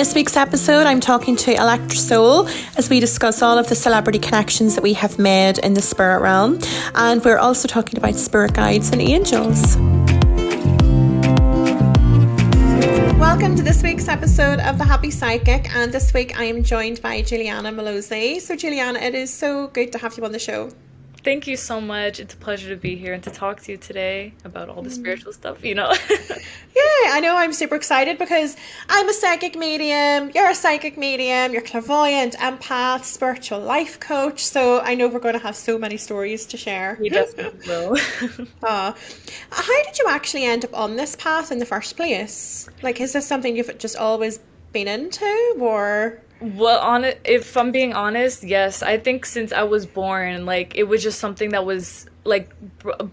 this week's episode, I'm talking to Electrasoul as we discuss all of the celebrity connections that we have made in the spirit realm. And we're also talking about spirit guides and angels. Welcome to this week's episode of The Happy Psychic, and this week I am joined by Juliana Malozzi. So Juliana, it is so good to have you on the show. Thank you so much. It's a pleasure to be here and to talk to you today about all the spiritual stuff, you know. Yeah, I know. I'm super excited because I'm a psychic medium, you're a psychic medium, you're clairvoyant, empath, spiritual life coach. So I know we're going to have so many stories to share. We definitely will. How did you actually end up on this path in the first place? Like, is this something you've just always been into, or... Well, if I'm being honest, yes. I think since I was born, like, it was just something that was, like,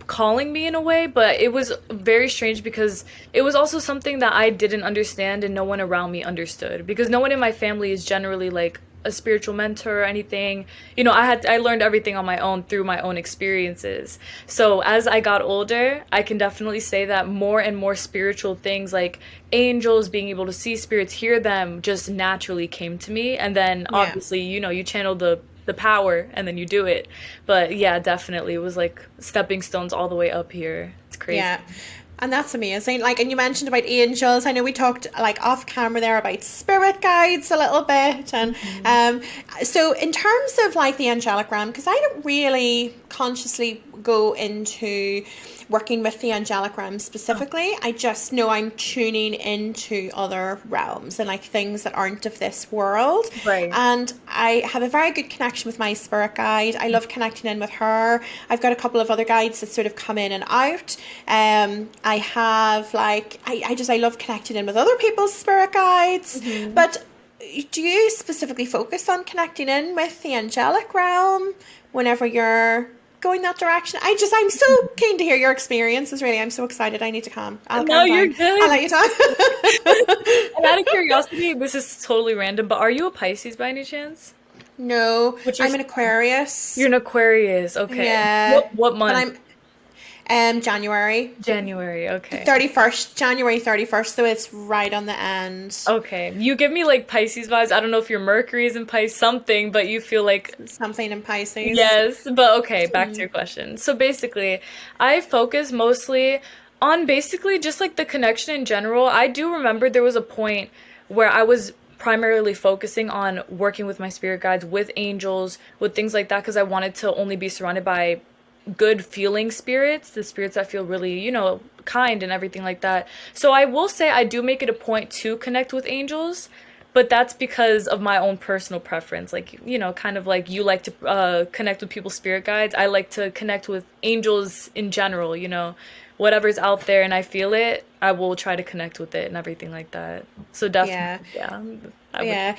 calling me in a way, but it was very strange because it was also something that I didn't understand and no one around me understood, because no one in my family is generally, like, a spiritual mentor or anything. You know, I learned everything on my own through my own experiences. So as I got older, I can definitely say that more and more spiritual things like angels, being able to see spirits, hear them, just naturally came to me. And then obviously, you know, you channel the power and then you do it. But yeah, definitely it was like stepping stones all the way up here. It's crazy. Yeah. And that's amazing. Like, and you mentioned about angels. I know we talked like off camera there about spirit guides a little bit. And so in terms of like the angelic realm, because I don't really consciously go into working with the angelic realm specifically. I just know I'm tuning into other realms and like things that aren't of this world. Right. And I have a very good connection with my spirit guide. I love connecting in with her. I've got a couple of other guides that sort of come in and out. I have like, I love connecting in with other people's spirit guides. But do you specifically focus on connecting in with the angelic realm whenever you're going that direction? I'm so keen to hear your experiences, really. I'm so excited. I need to calm. No, you're good. I'll let you talk. And out of curiosity, this is totally random, but are you a Pisces by any chance? No, I'm an Aquarius. You're an Aquarius, okay. Yeah. What month? And I'm January. January, okay. 31st, January 31st, so it's right on the end. Okay. You give me like Pisces vibes. I don't know if your Mercury is in Pisces something, but you feel like something in Pisces. Yes, but okay, back to your question. So basically, I focus mostly on basically just like the connection in general. I do remember there was a point where I was primarily focusing on working with my spirit guides, with angels, with things like that, because I wanted to only be surrounded by good feeling spirits, the spirits that feel really, you know, kind and everything like that. So I will say I do make it a point to connect with angels, but that's because of my own personal preference. Like, you know, kind of like you like to connect with people's spirit guides. I like to connect with angels in general, you know, whatever's out there and I feel it, I will try to connect with it and everything like that. So definitely, yeah.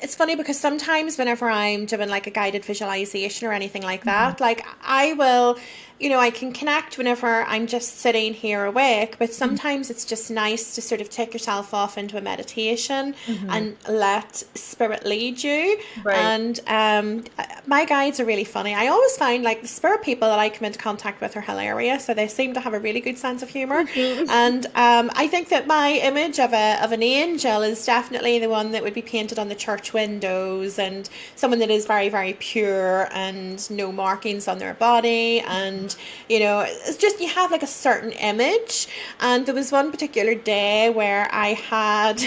It's funny because sometimes whenever I'm doing like a guided visualization or anything like that, like I will, you know, I can connect whenever I'm just sitting here awake, but sometimes it's just nice to sort of take yourself off into a meditation and let spirit lead you. Right. And my guides are really funny. I always find like the spirit people that I come into contact with are hilarious, so they seem to have a really good sense of humor. And I think that my image of an angel is definitely the one that would be painted on the church windows, and someone that is very, very pure and no markings on their body, and you know, it's just you have like a certain image. And there was one particular day where I had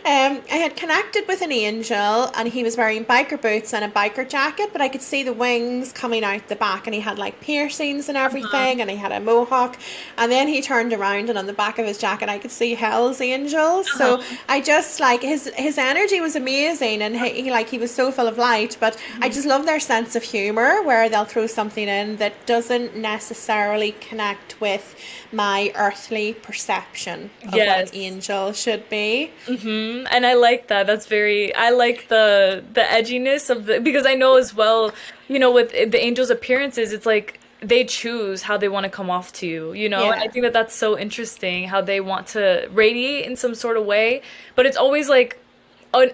I had connected with an angel, and he was wearing biker boots and a biker jacket, but I could see the wings coming out the back, and he had like piercings and everything, and he had a mohawk, and then he turned around and on the back of his jacket I could see Hell's Angels. So I just like his energy was amazing, and he was so full of light, but I just love their sense of humor where they'll throw something in that doesn't necessarily connect with my earthly perception of what an angel should be. And I like that. I like the edginess of because I know as well, you know, with the angels' appearances, it's like they choose how they want to come off to you, you know? And I think that that's so interesting, how they want to radiate in some sort of way, but it's always like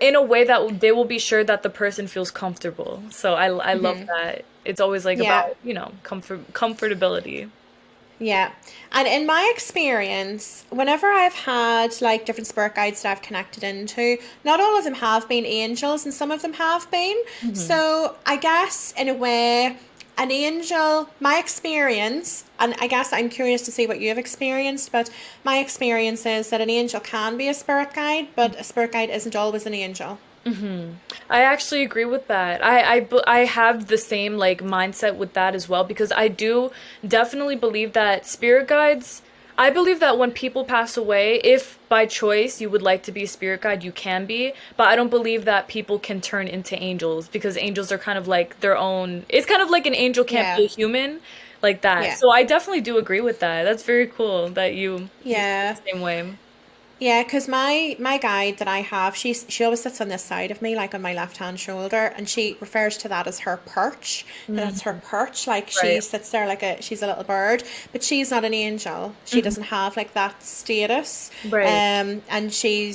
in a way that they will be sure that the person feels comfortable. So I love that. It's always like about, you know, comfortability. Yeah. And in my experience, whenever I've had like different spirit guides that I've connected into, not all of them have been angels and some of them have been. Hmm. So I guess in a way, an angel, my experience, and I guess I'm curious to see what you have experienced, but my experience is that an angel can be a spirit guide, but a spirit guide isn't always an angel. Hmm. I actually agree with that. I have the same like mindset with that as well because I do definitely believe that spirit guides, I believe that when people pass away, if by choice you would like to be a spirit guide, you can be, but I don't believe that people can turn into angels because angels are kind of like their own, it's kind of like an angel can't be Yeah. a human like that. Yeah. So I definitely do agree with that. That's very cool that you feel Yeah. the same way. Yeah, because my guide that I have, she always sits on this side of me, like on my left hand shoulder, and she refers to that as her perch. That's her Mm, perch. Like she right. sits there like she's a little bird, but she's not an angel. She Hmm. doesn't have like that status. Right. And she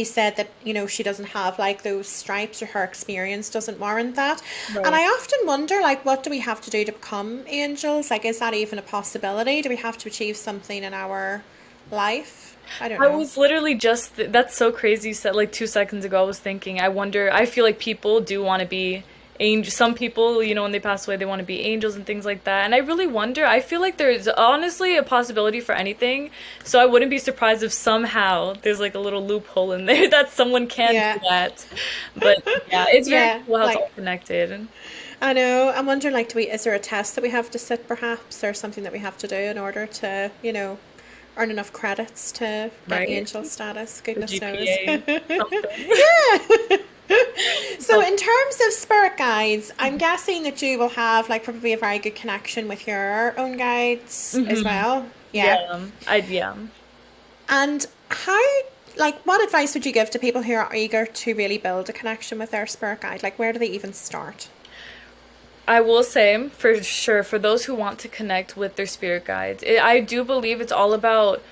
said that she doesn't have like those stripes, or her experience doesn't warrant that. And Right. I often wonder, like, what do we have to do to become angels? Like, is that even a possibility? Do we have to achieve something in our life? I don't I know. was literally just, that's so crazy. You said like 2 seconds ago, I was thinking, I wonder, I feel like people do want to be angels. Some people, when they pass away, they want to be angels and things like that. And I really wonder, I feel like there's honestly a possibility for anything. So I wouldn't be surprised if somehow there's like a little loophole in there that someone can do Yeah. that. But yeah, it's very Yeah. cool how it's Like, all connected. I know. I'm wondering, like, is there a test that we have to sit perhaps, or something that we have to do in order to, earn enough credits to get Right? angel status? The Goodness knows. GPA, something. So, in terms of spirit guides, I'm guessing that you will have, like, probably a very good connection with your own guides as Hmm. well. Yeah. Yeah, yeah. And how, like, what advice would you give to people who are eager to really build a connection with their spirit guide? Like, where do they even start? I will say for sure for those who want to connect with their spirit guides, I do believe it's all about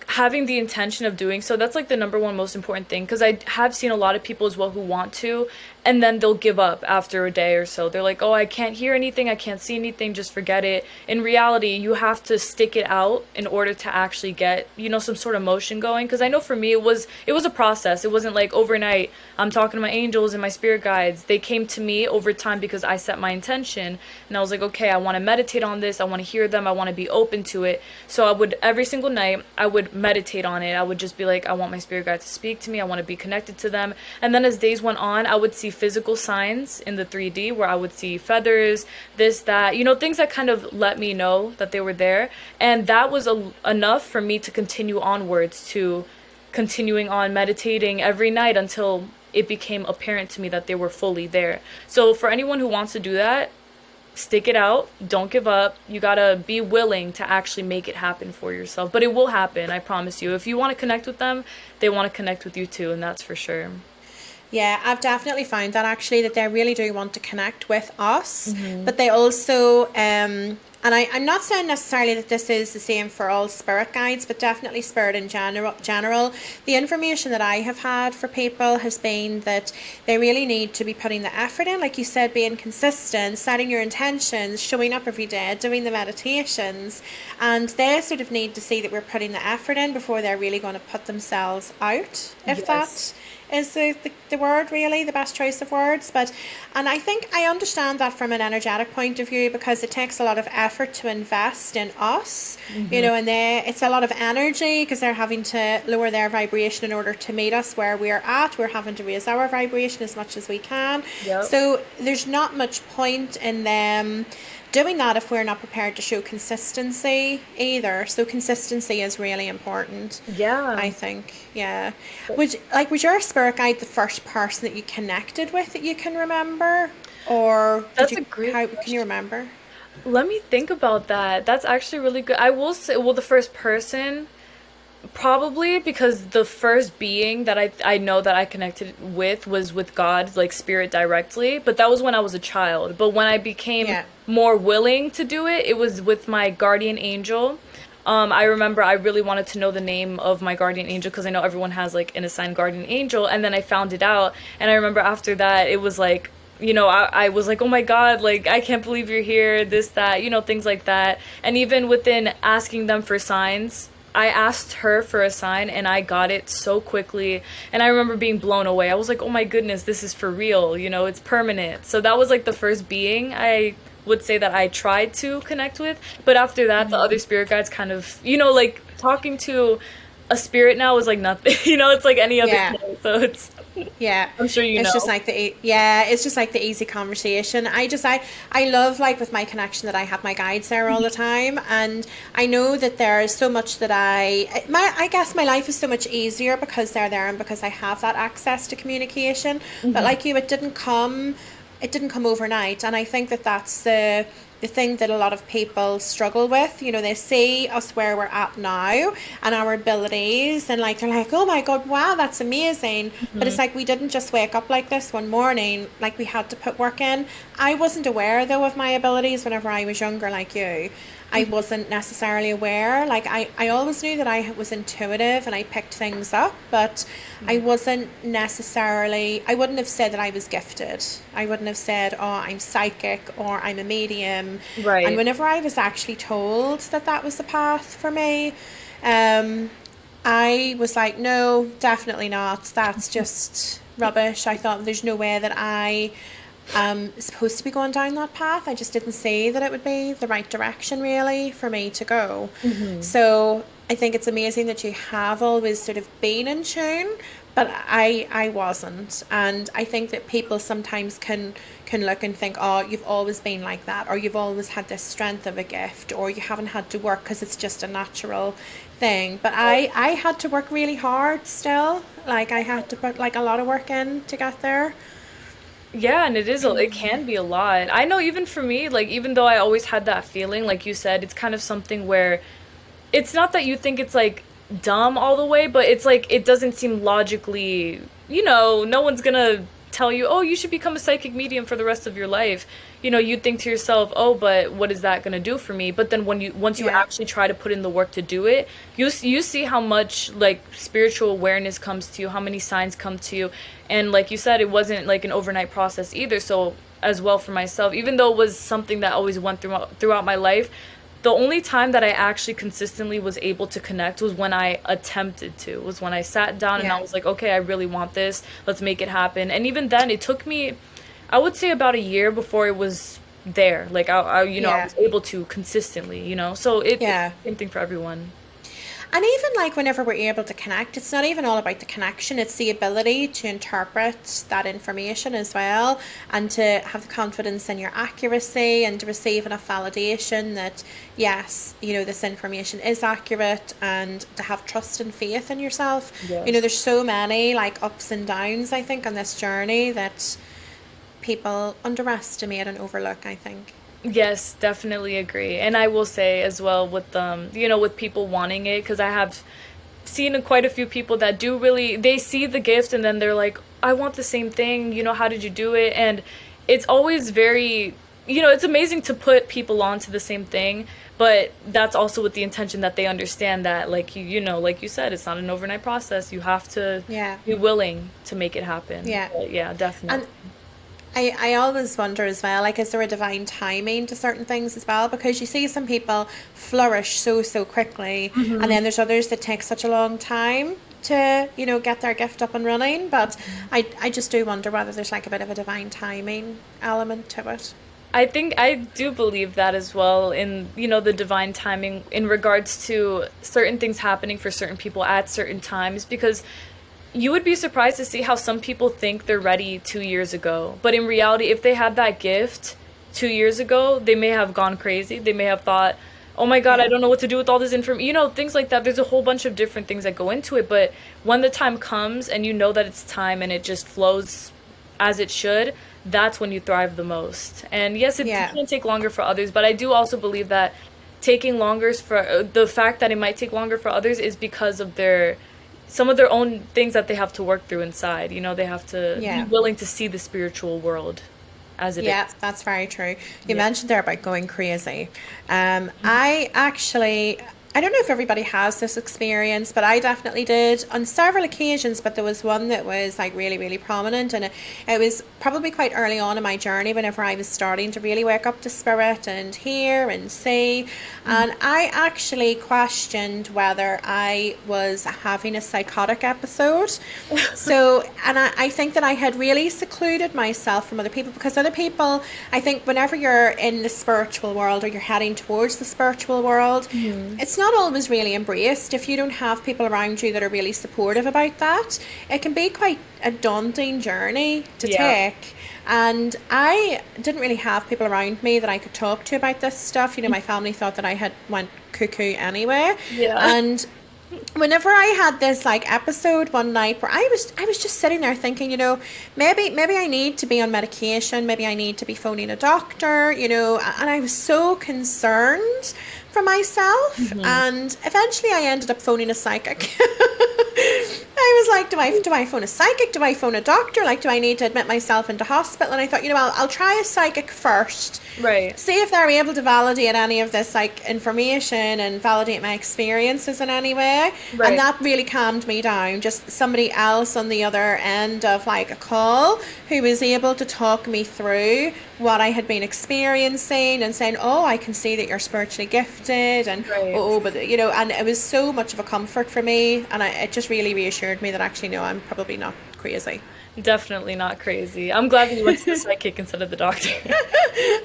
having the intention of doing so. That's like the number one most important thing because I have seen a lot of people as well who want to and then they'll give up after a day or so. They're like, "Oh, I can't hear anything, I can't see anything, just forget it." In reality, you have to stick it out in order to actually get, some sort of motion going because I know for me it was a process. It wasn't like overnight I'm talking to my angels and my spirit guides. They came to me over time because I set my intention and I was like, "Okay, I want to meditate on this. I want to hear them. I want to be open to it." So I would every single night I would meditate on it. I would just be like, I want my spirit guide to speak to me. I want to be connected to them. And then as days went on, I would see physical signs in the 3D where I would see feathers, this, that, things that kind of let me know that they were there. And that was enough for me to continue onwards to continuing on meditating every night until it became apparent to me that they were fully there. So for anyone who wants to do that, stick it out. Don't give up. You gotta be willing to actually make it happen for yourself. But it will happen, I promise you. If you want to connect with them, they want to connect with you too, and that's for sure. Yeah, I've definitely found that actually, that they really do want to connect with us, Hmm. but they also, and I'm not saying necessarily that this is the same for all spirit guides, but definitely spirit in general. The information that I have had for people has been that they really need to be putting the effort in, like you said, being consistent, setting your intentions, showing up every day, doing the meditations, and they sort of need to see that we're putting the effort in before they're really going to put themselves out, if Yes. that is the word, really the best choice of words. But and I think I understand that from an energetic point of view, because it takes a lot of effort to invest in us, Hmm. and it's a lot of energy because they're having to lower their vibration in order to meet us where we're at. We're having to raise our vibration as much as we can, Yep. so there's not much point in them doing that if we're not prepared to show consistency either. So consistency is really important, Yeah. I think. Yeah. Was your spirit guide the first person that you connected with that you can remember? Or did That's you a great how can you question. remember? Let me think about that. That's actually really good. I will say, well, the first person, probably because the first being that I know that I connected with was with God, like spirit directly, but that was when I was a child. But when I became Yeah. more willing to do it, it was with my guardian angel. I remember I really wanted to know the name of my guardian angel because I know everyone has like an assigned guardian angel, and then I found it out, and I remember after that it was like I was like, oh my God, like, I can't believe you're here, this, that, things like that. And even within asking them for signs, I asked her for a sign and I got it so quickly. And I remember being blown away. I was like, oh my goodness, this is for real, it's permanent. So that was like the first being I would say that I tried to connect with. But after that, the other spirit guides kind of, like talking to a spirit now is like nothing, it's like any other Yeah. day. So Yeah, I'm sure you it's just know. like it's just like the easy conversation. I love like with my connection that I have my guides there all the time, and I know that there is so much that I guess my life is so much easier because they're there and because I have that access to communication. But Hmm. like you, it didn't come overnight, and I think that that's the thing that a lot of people struggle with. They see us where we're at now and our abilities, and like they're like, oh my God, wow, that's amazing. But Hmm. it's like we didn't just wake up like this one morning, like we had to put work in. I wasn't aware though of my abilities whenever I was younger, like you. I wasn't necessarily aware. Like I always knew that I was intuitive and I picked things up, but I wasn't necessarily, I wouldn't have said that I was gifted. I wouldn't have said, oh, I'm psychic or I'm a medium. And Right. whenever I was actually told that that was the path for me, um, I was like, no, definitely not. That's just rubbish. I thought there's no way that I supposed to be going down that path. I just didn't see that it would be the right direction really for me to go. Hmm. So I think it's amazing that you have always sort of been in tune, but I wasn't. And I think that people sometimes can look and think, oh, you've always been like that, or you've always had this strength of a gift, or you haven't had to work because it's just a natural thing. But I had to work really hard still. Like I had to put like a lot of work in to get there. Yeah, and it can be a lot. I know even for me, like even though I always had that feeling, like you said, it's kind of something where it's not that you think it's like dumb all the way, but it's like it doesn't seem logically, no one's gonna tell you, oh, you should become a psychic medium for the rest of your life. You'd think to yourself, oh, but what is that gonna do for me? But then once you Yeah. actually try to put in the work to do it, you see how much like spiritual awareness comes to you, how many signs come to you, and like you said, it wasn't like an overnight process either. So as well for myself, even though it was something that always went throughout my life, the only time that I actually consistently was able to connect was when I attempted to, was when I sat down and I Yeah. was like, okay, I really want this. Let's make it happen. And even then, it took me, I would say about a year before it was there. Like I Yeah. was able to consistently. So it's Yeah. the same thing for everyone. And even like whenever we're able to connect, it's not even all about the connection, it's the ability to interpret that information as well, and to have the confidence in your accuracy and to receive enough validation that, yes, this information is accurate, and to have trust and faith in yourself. Yes. There's so many like ups and downs, I think, on this journey that people underestimate and overlook, I think. Yes, definitely agree. And I will say as well with with people wanting it, because I have seen quite a few people that do really they see the gift and then they're like, I want the same thing, how did you do it? And it's always very, it's amazing to put people onto the same thing, but that's also with the intention that they understand that like like you said, it's not an overnight process. You have to Yeah. be willing to make it happen. Yeah. But yeah, definitely. And I always wonder as well, like, is there a divine timing to certain things as well? Because you see some people flourish so quickly, and then there's others that take such a long time to, get their gift up and running. But I just do wonder whether there's like a bit of a divine timing element to it. I think I do believe that as well in, the divine timing in regards to certain things happening for certain people at certain times, because you would be surprised to see how some people think they're ready 2 years ago. But in reality, if they had that gift 2 years ago, they may have gone crazy. They may have thought, oh my God, I Yeah. don't know what to do with all this information. Things like that. There's a whole bunch of different things that go into it. But when the time comes and you know that it's time and it just flows as it should, that's when you thrive the most. And yes, it Yeah. can take longer for others, but I do also believe that taking longer for the fact that it might take longer for others is because of their some of their own things that they have to work through inside. They have to be Yeah. willing to see the spiritual world as it Yeah, is. that's very true. You Yeah. mentioned there about going crazy. I actually, I don't know if everybody has this experience, but I definitely did on several occasions. But there was one that was like really, really prominent, and it was probably quite early on in my journey whenever I was starting to really wake up to spirit and hear and see. And I actually questioned whether I was having a psychotic episode. So, and I think that I had really secluded myself from other people because other people, I think, whenever you're in the spiritual world or you're heading towards the spiritual world, Hmm. it's not always really embraced. If you don't have people around you that are really supportive about that, it can be quite a daunting journey to Yeah. take. And I didn't really have people around me that I could talk to about this stuff. You know, my family thought that I had went cuckoo anyway. Yeah. And whenever I had this like episode one night where I was just sitting there thinking, maybe I need to be on medication, maybe I need to be phoning a doctor, and I was so concerned for myself, Hmm. and eventually I ended up phoning a psychic. I was like, do I phone a psychic? Do I phone a doctor? Like, do I need to admit myself into hospital? And I thought, I'll try a psychic first, Right. see if they're able to validate any of this like information and validate my experiences in any way. And Right. that really calmed me down. Just somebody else on the other end of like a call who was able to talk me through what I had been experiencing and saying, oh, I can see that you're spiritually gifted, and Right. but and it was so much of a comfort for me, and it just really reassured me that actually no, I'm probably not crazy. Definitely not crazy. I'm glad that you went to the psychic instead of the doctor.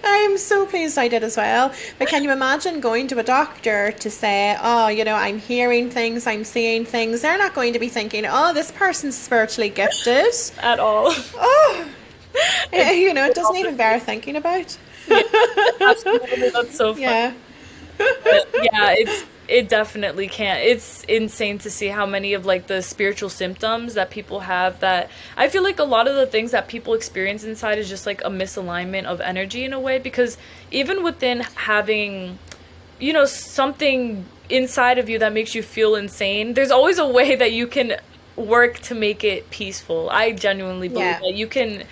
I'm so pleased I did as well. But can you imagine going to a doctor to say, oh, I'm hearing things, I'm seeing things? They're not going to be thinking, oh, this person's spiritually gifted. At all. Oh, It's it doesn't even bear thinking about. Yeah, absolutely. That's so funny. Yeah. But yeah, it definitely can't. It's insane to see how many of like the spiritual symptoms that people have that I feel like a lot of the things that people experience inside is just like a misalignment of energy in a way because even within having, something inside of you that makes you feel insane, there's always a way that you can work to make it peaceful. I genuinely believe Yeah. that you can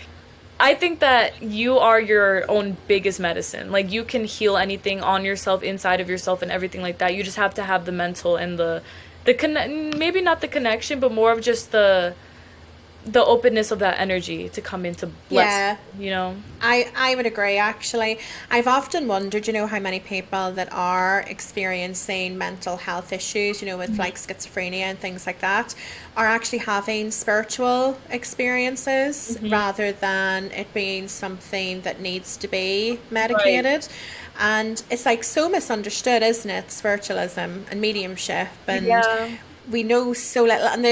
I think that you are your own biggest medicine. Like you can heal anything on yourself, inside of yourself, and everything like that. You just have to have the mental and maybe not the connection, but more of just the openness of that energy to come into bless Yeah. you, you know? I would agree actually. I've often wondered, how many people that are experiencing mental health issues, with like schizophrenia and things like that, are actually having spiritual experiences Hmm. rather than it being something that needs to be Right. medicated. And it's like so misunderstood, isn't it? Spiritualism and mediumship, and Yeah, we know so little, and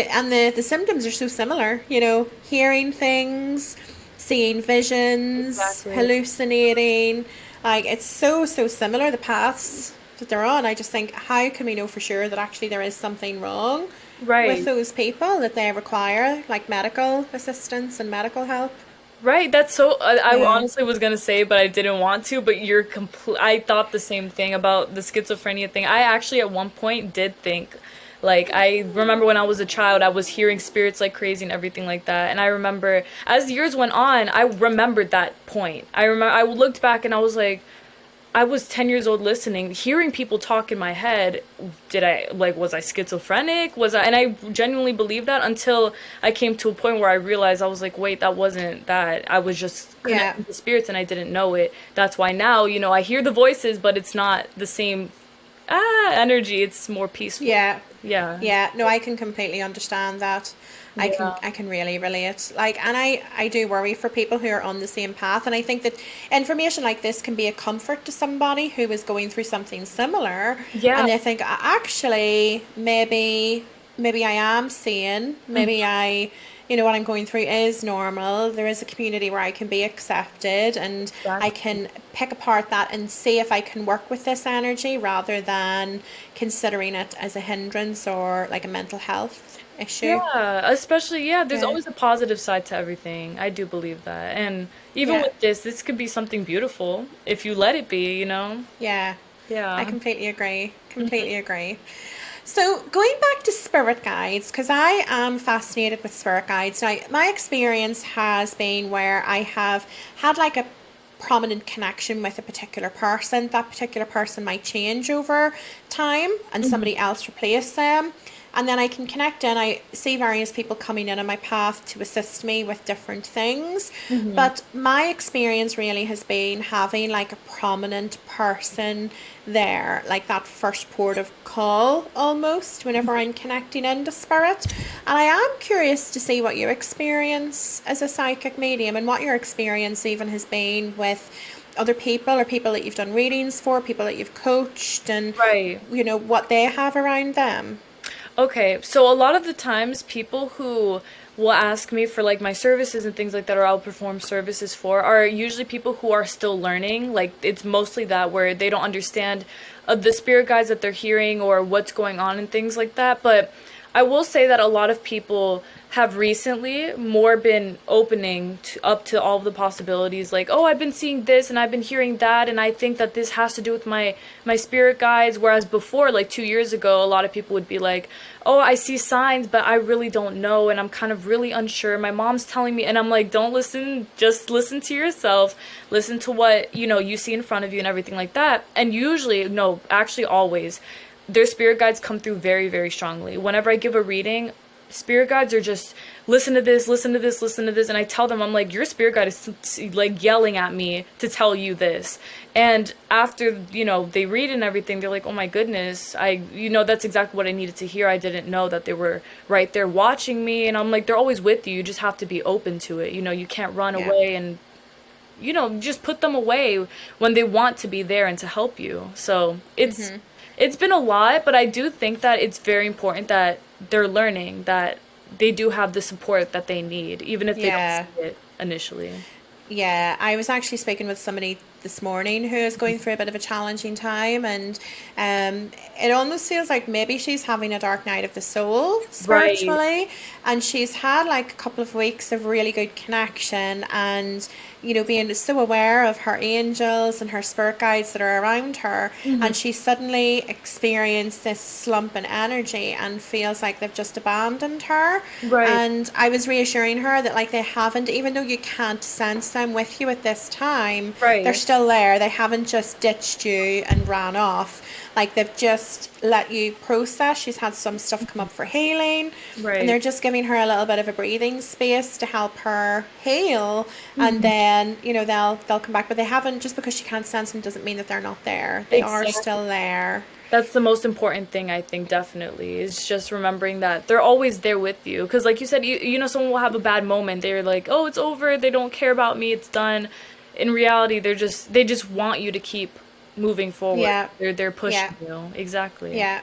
the symptoms are so similar, hearing things, seeing visions, exactly. hallucinating. Like it's so similar, the paths that they're on. I just think, how can we know for sure that actually there is something wrong with Right. those people, that they require like medical assistance and medical help? Right, that's so. I Yeah. honestly was gonna say, but I didn't want to. But you're complete. I thought the same thing about the schizophrenia thing. I actually at one point did think, like, I remember when I was a child, I was hearing spirits like crazy and everything like that. And I remember as the years went on, I remembered that point. I looked back and I was like, I was 10 years old listening, hearing people talk in my head. Was I schizophrenic? And I genuinely believed that until I came to a point where I realized I was like, wait, that wasn't that. I was just Yeah. connecting to spirits and I didn't know it. That's why now, I hear the voices, but it's not the same energy. It's more peaceful. Yeah. Yeah. Yeah, no, I can completely understand that. I can Yeah. I can really relate. Like, and I do worry for people who are on the same path, and I think that information like this can be a comfort to somebody who is going through something similar, and Yeah. they think, Actually, maybe I am sane. Maybe what I'm going through is normal. There is a community where I can be accepted, and I Exactly. can pick apart that and see if I can work with this energy rather than considering it as a hindrance or like a mental health issue. Yeah, especially, yeah, there's Yeah. always a positive side to everything. I do believe that. And even Yeah. with this could be something beautiful if you let it be, you know? Yeah. I Yeah. completely agree. Mhm. Completely agree. So, going back to spirit guides, because I am fascinated with spirit guides. Now, my experience has been where I have had like a prominent connection with a particular person. That particular person might change over time and somebody else replace them. And then I can connect in. I see various people coming in on my path to assist me with different things. But my experience really has been having like a prominent person there, like that first port of call almost, whenever I'm connecting into spirit. And I am curious to see what you experience as a psychic medium and what your experience even has been with other people or people that you've done readings for, people that you've coached, and, Right. you know, what they have around them. Okay, so a lot of the times people who will ask me for like my services and things like that, or I'll perform services for, are usually people who are still learning. Like it's mostly that where they don't understand the spirit guides that they're hearing or what's going on and things like that. But I will say that a lot of people have recently more been opening up to all of the possibilities, like, oh, I've been seeing this and I've been hearing that, and I think that this has to do with my spirit guides. Whereas before, like 2 years ago, a lot of people would be like, oh, I see signs, but I really don't know, and I'm kind of really unsure. My mom's telling me, and I'm like, don't listen, just listen to yourself, listen to what you see in front of you and everything like that. And usually, no, actually always, their spirit guides come through very, very strongly. Whenever I give a reading, spirit guides are just, listen to this, listen to this, listen to this. And I tell them, I'm like, your spirit guide is like yelling at me to tell you this. And after, they read and everything, they're like, oh my goodness, that's exactly what I needed to hear. I didn't know that they were right there watching me. And I'm like, they're always with you. You just have to be open to it. You can't run Yeah. away and, just put them away when they want to be there and to help you. So it's been a lot, but I do think that it's very important that they're learning that they do have the support that they need, even if they don't Yeah. see it initially. Yeah, I was actually speaking with somebody this morning who is going through a bit of a challenging time, and it almost feels like maybe she's having a dark night of the soul Right. spiritually, and she's had like a couple of weeks of really good connection, and being so aware of her angels and her spirit guides that are around her, Hmm. and she suddenly experienced this slump in energy and feels like they've just abandoned her. Right. And I was reassuring her that like they haven't, even though you can't sense them with you at this time, they're Right. still there. They haven't just ditched you and ran off. Like they've just let you process. She's had some stuff come up for healing, and they're Right. just giving her a little bit of a breathing space to help her heal. And Hmm. then they'll come back. But they haven't, just because she can't sense them doesn't mean that they're not there. They are Exactly. still there. That's the most important thing, I think, definitely, is just remembering that they're always there with you. Because, like you said, someone will have a bad moment. They're like, oh, it's over. They don't care about me. It's done. In reality, they just want you to keep moving forward. Yeah, They're yeah, pushing you. Exactly. yeah.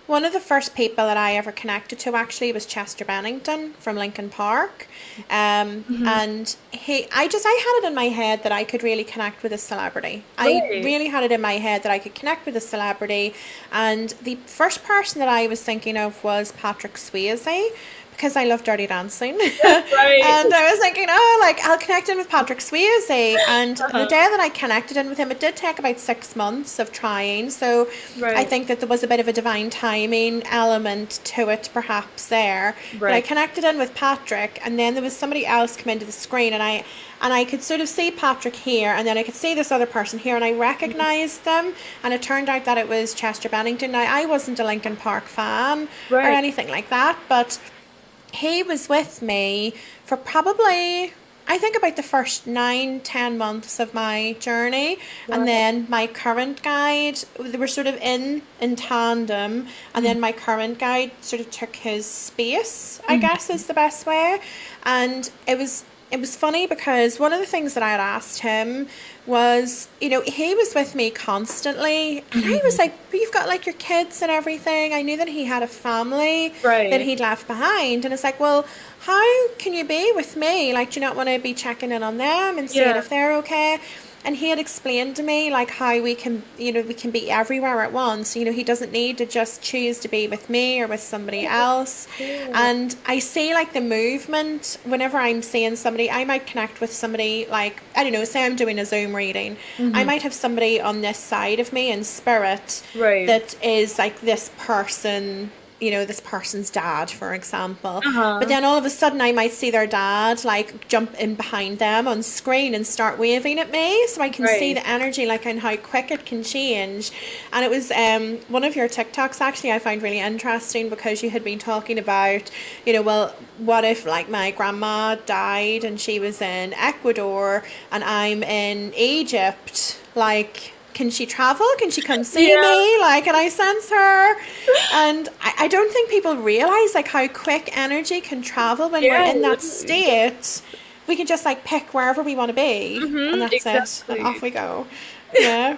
One of the first people that I ever connected to actually was Chester Bennington from Lincoln Park. Hmm. And I had it in my head that I could really connect with a celebrity. I Right. really had it in my head that I could connect with a celebrity. And the first person that I was thinking of was Patrick Swayze, because I love Dirty Dancing. Right. And I was thinking, oh, like I'll connect in with Patrick Swayze. And the Uh-huh. day that I connected in with him, it did take about 6 months of trying. So I Right. think that there was a bit of a divine timing element to it, perhaps there. But I Right. connected in with Patrick, and then there was somebody else come into the screen, and I could sort of see Patrick here, and then I could see this other person here, and I recognized them. And it turned out that it was Chester Bennington. Now I wasn't a Linkin Park fan or Right. anything like that, but he was with me for probably, I think, about the first 9, 10 months of my journey. And Right. then my current guide, they were sort of in tandem, and then my current guide sort of took his space, I guess is the best way. And it was funny because one of the things that I had asked him was, he was with me constantly, and I was Hmm. like, but you've got like your kids and everything. I knew that he had a family that Right. he'd left behind, and it's like, well, how can you be with me? Like, do you not want to be checking in on them and seeing Yeah. if they're okay? And he had explained to me like how we can be everywhere at once. He doesn't need to just choose to be with me or with somebody else. Cool. And I see like the movement whenever I'm seeing somebody. I might connect with somebody, like, I don't know, say I'm doing a Zoom reading. I Hmm. might have somebody on this side of me in spirit Right. that is like this person, this person's dad, for example. But Uh-huh. then all of a sudden I might see their dad like jump in behind them on screen and start waving at me. So I can see Right. the energy like and how quick it can change. And it was one of your TikToks actually I find really interesting because you had been talking about, well, what if like my grandma died and she was in Ecuador and I'm in Egypt? Like, can she travel? Can she come see Yeah. me? Like, can I sense her? And I don't think people realize like how quick energy can travel when we're Yeah. in that state. We can just like pick wherever we want to be, and Mm-hmm. that's it, and off Exactly. we go. Yeah.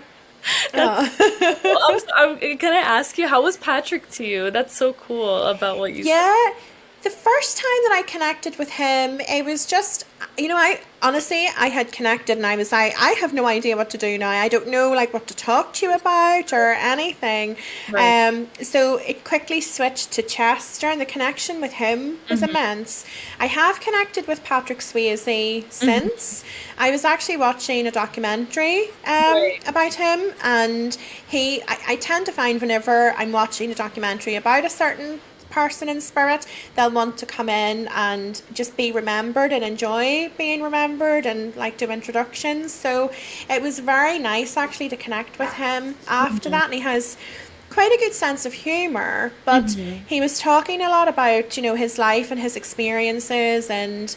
That's well, Oh. can I ask you, how was Patrick to you? That's so cool about what you said. Yeah, the first time that I connected with him, it was just, I honestly, I had connected and I was like, I have no idea what to do now. I don't know like what to talk to you about or anything. Right. So it quickly switched to Chester and the connection with him was Mm-hmm. immense. I have connected with Patrick Swayze Mm-hmm. since. I was actually watching a documentary Right. about him, and I tend to find whenever I'm watching a documentary about a certain person in spirit, they'll want to come in and just be remembered and enjoy being remembered and like do introductions. So it was very nice actually to connect with him after Mm-hmm. that, and he has quite a good sense of humor, but Mm-hmm. he was talking a lot about his life and his experiences and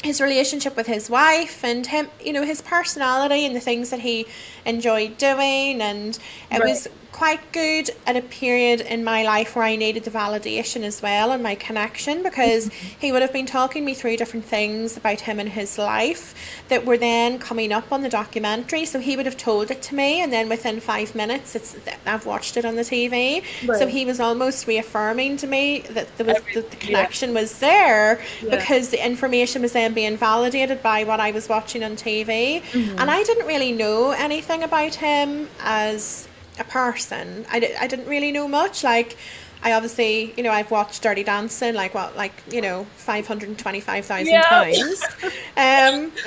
his relationship with his wife and him, his personality and the things that he enjoyed doing. And it Right. was quite good at a period in my life where I needed the validation as well and my connection, because he would have been talking me through different things about him and his life that were then coming up on the documentary. So he would have told it to me, and then within 5 minutes, I've watched it on the TV. So Right. he was almost reaffirming to me that the Yeah. connection was there, Yeah. because the information was then being validated by what I was watching on TV. And Mm-hmm. I didn't really know anything about him as a person. I didn't really know much. Like, I obviously, I've watched Dirty Dancing like what, like, 525,000 Yeah. times.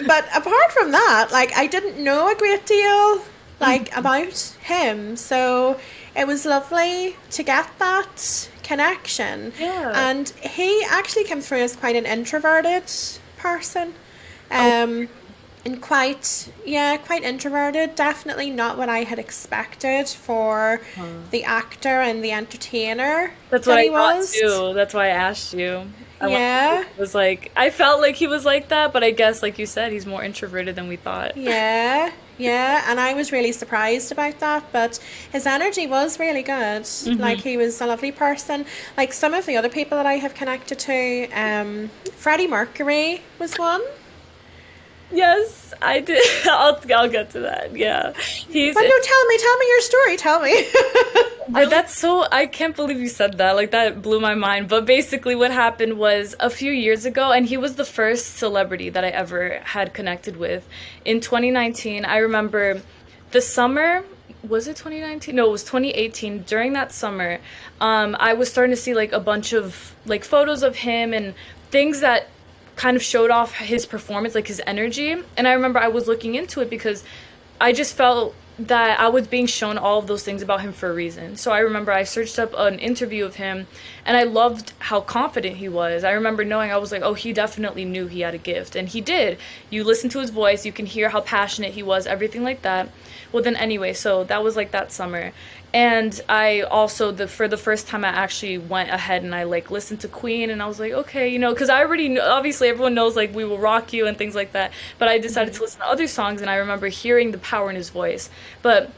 But apart from that, like, I didn't know a great deal like Mhm. about him. So it was lovely to get that connection. Yeah. And he actually came through as quite an introverted person. Oh, Um, and quite, yeah, quite introverted. Definitely not what I had expected for uh, the actor and the entertainer that's what that I he thought was. too. That's why I asked you. I wanted to see if Yeah, it was like, I felt like he was like that, but I guess like you said, he's more introverted than we thought. yeah, yeah. And I was really surprised about that. But his energy was really good. Like, Hmm. he was a lovely person. Like some of the other people that I have connected to, Freddie Mercury was one. Yes, I did. I'll get to that. Yeah. He's But no, tell me your story. Tell me. That's so, I can't believe you said that. Like that blew my mind. But basically what happened was a few years ago, and he was the first celebrity that I ever had connected with. In 2019, I remember the summer, was it 2019? No, it was 2018. During that summer, I was starting to see like a bunch of like photos of him and things that kind of showed off his performance, like his energy. And I remember I was looking into it because I just felt that I was being shown all of those things about him for a reason. So I remember I searched up an interview of him and I loved how confident he was. I remember knowing, I was like, oh, he definitely knew he had a gift. And he did. You listen to his voice, you can hear how passionate he was, everything like that. Well, then anyway, so that was like that summer. And I also, for the first time, I actually went ahead and I like listened to Queen, and I was like, okay, because I already know, obviously everyone knows like We Will Rock You and things like that. But I decided to listen to other songs, and I remember hearing the power in his voice. But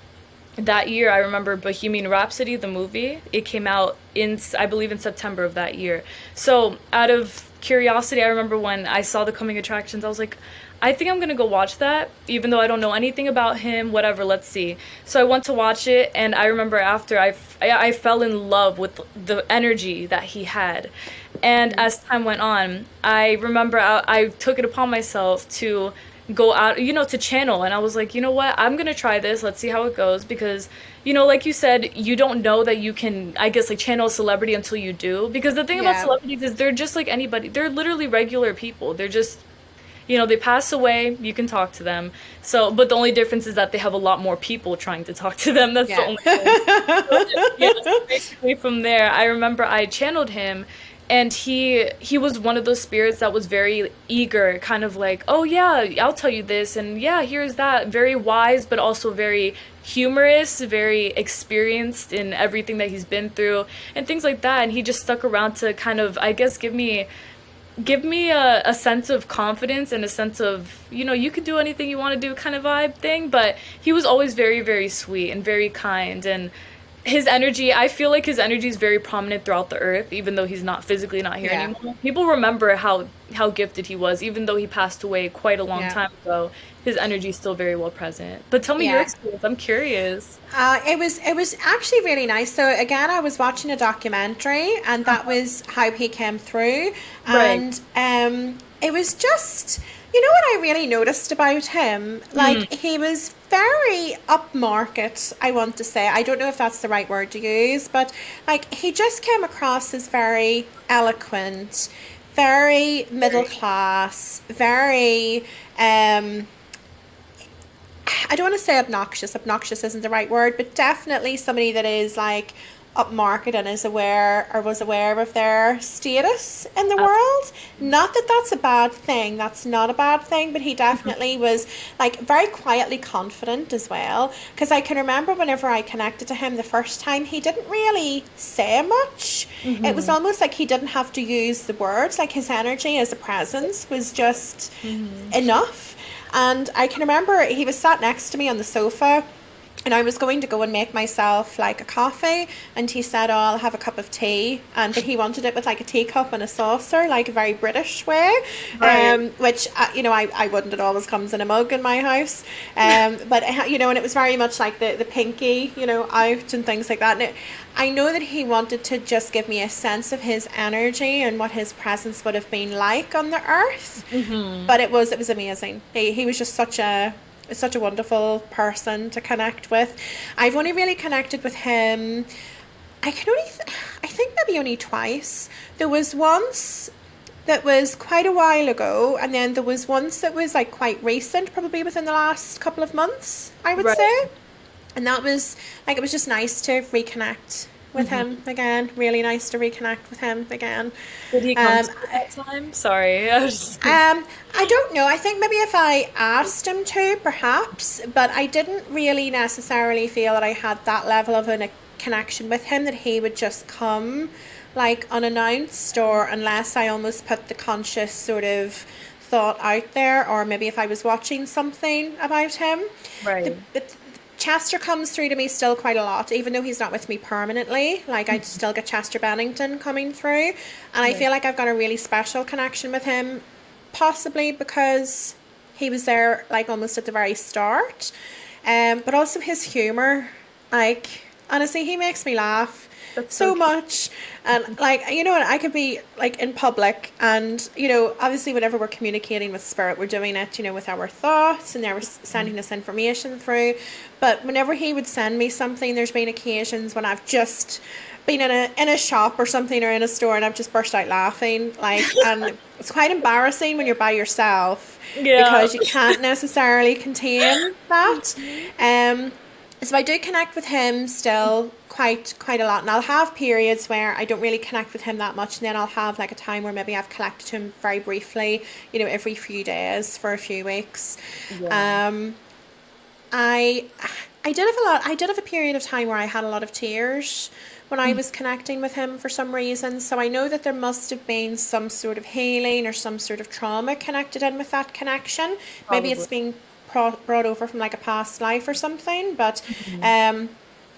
that year, I remember Bohemian Rhapsody, the movie. It came out in, I believe, in September of that year. So, out of curiosity, I remember when I saw the coming attractions, I was like, I think I'm gonna go watch that, even though I don't know anything about him, whatever, let's see. So I went to watch it, and I remember after I fell in love with the energy that he had. And as time went on, I remember I took it upon myself to go out, to channel. And I was like, you know what? I'm going to try this. Let's see how it goes. Because, like you said, you don't know that you can, I guess, like channel a celebrity until you do. Because the thing about Yeah. celebrities is they're just like anybody. They're literally regular people. They're just they pass away, you can talk to them. So, but the only difference is that they have a lot more people trying to talk to them. That's the Yeah. only thing. So, yeah, so basically from there, I remember I channeled him, and he was one of those spirits that was very eager, kind of like, "Oh yeah, I'll tell you this," and yeah, here's that. Very wise, but also very humorous, very experienced in everything that he's been through and things like that. And he just stuck around to kind of, I guess, give me a sense of confidence and a sense of, you could do anything you want to do kind of vibe thing. But he was always very, very sweet and very kind. And his energy, I feel like his energy is very prominent throughout the earth, even though he's not physically not here Yeah. anymore. People remember how gifted he was, even though he passed away quite a long Yeah. time ago. His energy is still very well present. But tell me your Yeah. experience. I'm curious. It was actually really nice. So again, I was watching a documentary, and that was how he came through. Right. And it was just, what I really noticed about him, Mm, like he was very upmarket, I want to say. I don't know if that's the right word to use, but like he just came across as very eloquent, very middle very. class, very I don't want to say obnoxious. Obnoxious isn't the right word, but definitely somebody that is like upmarket and is aware or was aware of their status in the world. Not that that's a bad thing. That's not a bad thing, but he definitely was like very quietly confident as well. Because I can remember whenever I connected to him the first time, he didn't really say much. It was Mm-hmm. almost like he didn't have to use the words. Like his energy as a presence was just Mm-hmm. enough. And I can remember he was sat next to me on the sofa, and I was going to go and make myself like a coffee, and he said, "Oh, I'll have a cup of tea," and but he wanted it with like a teacup and a saucer, like a very British way, Right. which I wouldn't. It always comes in a mug in my house, but and it was very much like the pinky, out and things like that. And I know that he wanted to just give me a sense of his energy and what his presence would have been like on the earth, Mm-hmm. but it was amazing. He was just such a wonderful person to connect with. I've only really connected with him. I think maybe only twice. There was once that was quite a while ago, and then there was once that was like quite recent, probably within the last couple of months, I would Right. say. And that was like it was just nice to reconnect with him Mm-hmm. again. Really nice to reconnect with him again. Did he come Um, to you that time? Sorry. I was just. I don't know. I think maybe if I asked him to, perhaps, but I didn't really necessarily feel that I had that level of a connection with him that he would just come like unannounced, or unless I almost put the conscious sort of thought out there, or maybe if I was watching something about him. The, Right. the Chester comes through to me still quite a lot, even though he's not with me permanently. Like I still get Chester Bennington coming through, and I Right. feel like I've got a really special connection with him, possibly because he was there like almost at the very start, but also his humor. Like honestly, he makes me laugh That's so so cute. much. And like I could be like in public, and obviously whenever we're communicating with spirit, we're doing it with our thoughts, and they're sending us information through. But whenever he would send me something, there's been occasions when I've just been in a shop or something, or in a store, and I've just burst out laughing, like, and it's quite embarrassing when you're by yourself Yeah. because you can't necessarily contain that. um so I do connect with him still quite a lot, and I'll have periods where I don't really connect with him that much, and then I'll have like a time where maybe I've connected to him very briefly, every few days for a few weeks. Yeah. um I I did have a lot. I did have a period of time where I had a lot of tears when I was connecting with him for some reason. So I know that there must have been some sort of healing or some sort of trauma connected in with that connection. Maybe Probably. it's being brought over from like a past life or something. But Mhm. um,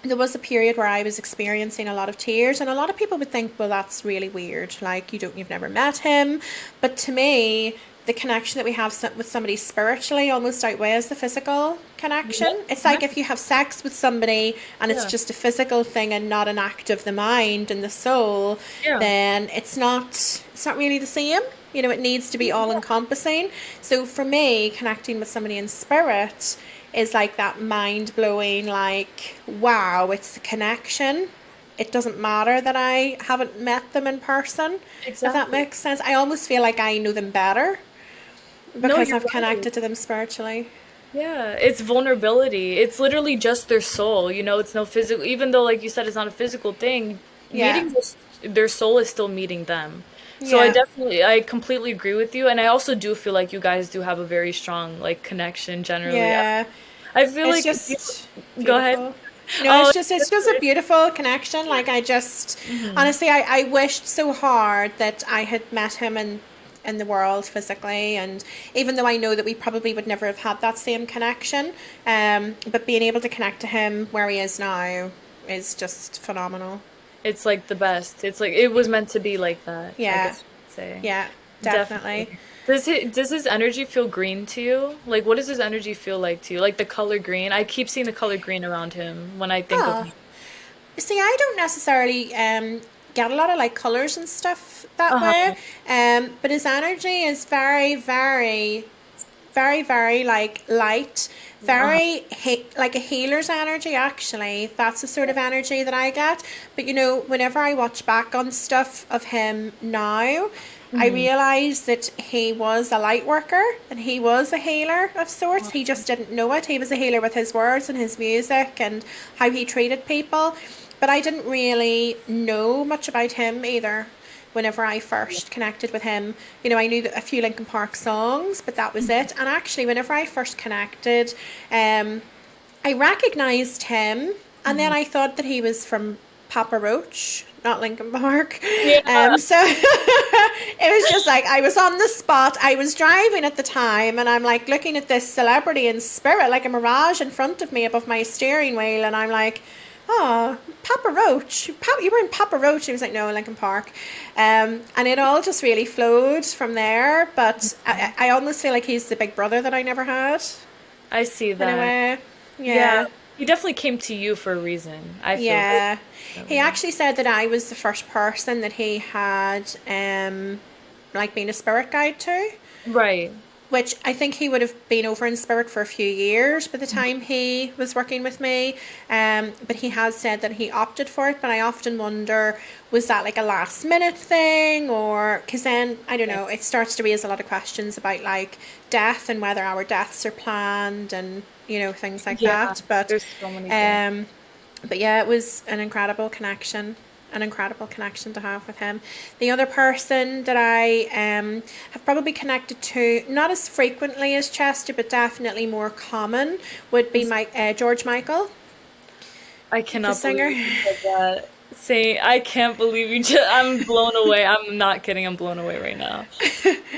there was a period where I was experiencing a lot of tears, and a lot of people would think, well, that's really weird. Like you've never met him, but to me, the connection that we have with somebody spiritually almost outweighs the physical Yeah. connection. It's like if Exactly. you have sex with somebody and it's Yeah. just a physical thing and not an act of the mind and the soul, Yeah. then it's not really the same. It needs to be all encompassing. So for me, connecting with somebody in spirit is like that mind blowing, like, wow, it's the connection. It doesn't matter that I haven't met them in person, if that Exactly. makes sense. I almost feel like I know them better. No, because you're I've right. connected to them spiritually. Yeah, it's vulnerability. It's literally just their soul, you know, it's no physical, even though like you said it's not a physical thing, Yeah. their soul is still meeting them. So Yeah. I completely agree with you, and I also do feel like you guys do have a very strong like connection generally. Yeah. I feel It's like just go ahead. beautiful. No, Oh, it's just a beautiful connection. Like I just hmm honestly I wished so hard that I had met him in the world physically, and even though I know that we probably would never have had that same connection, but being able to connect to him where he is now is just phenomenal. It's like the best. It's like it was meant to be like that, I Yeah. guess you could say. Yeah, definitely. Definitely. Does his energy feel green to you? Like what does his energy feel like to you? Like the color green? I keep seeing the color green around him when I think of Oh, him. see, I don't necessarily get a lot of like colors and stuff that way. Uh-huh. But his energy is very, very, very, very like light, Uh-huh. very like a healer's energy. Actually, that's the sort of energy that I get. But you know, whenever I watch back on stuff of him now, I hmm realize that he was a light worker and he was a healer of sorts. He just didn't know it. He was a healer with his words and his music and how he treated people. But I didn't really know much about him either whenever I first connected with him. You know, I knew a few Linkin Park songs, but that was it. And actually, whenever I first connected, I recognized him, and then hmm I thought that he was from Papa Roach, not Linkin Park. Yeah. So it was just like I was on the spot. I was driving at the time, and I'm like looking at this celebrity in spirit, like a mirage in front of me above my steering wheel, and I'm like, oh, Papa Roach, you were in Papa Roach. He was like, no, Linkin Park. And it all just really flowed from there. But I almost feel like he's the big brother that I never had, I see in a that. way. Yeah. Yeah. He definitely came to you for a reason. I feel like Yeah. He definitely. actually said that I was the first person that he had like been a spirit guide to, Right. which I think he would have been over in spirit for a few years by the time he was working with me. But he has said that he opted for it. But I often wonder, was that like a last minute thing, or because then I don't Yeah. know, it starts to raise a lot of questions about like death and whether our deaths are planned and you know things like Yeah. that. There's so many things. Um, but yeah, it was an incredible connection to have with him. The other person that I have probably connected to, not as frequently as Chester, but definitely more common, would be my George Michael, I the cannot believe singer. you just said that. Say, I can't believe you just, I'm blown away. I'm not kidding. I'm blown away right now.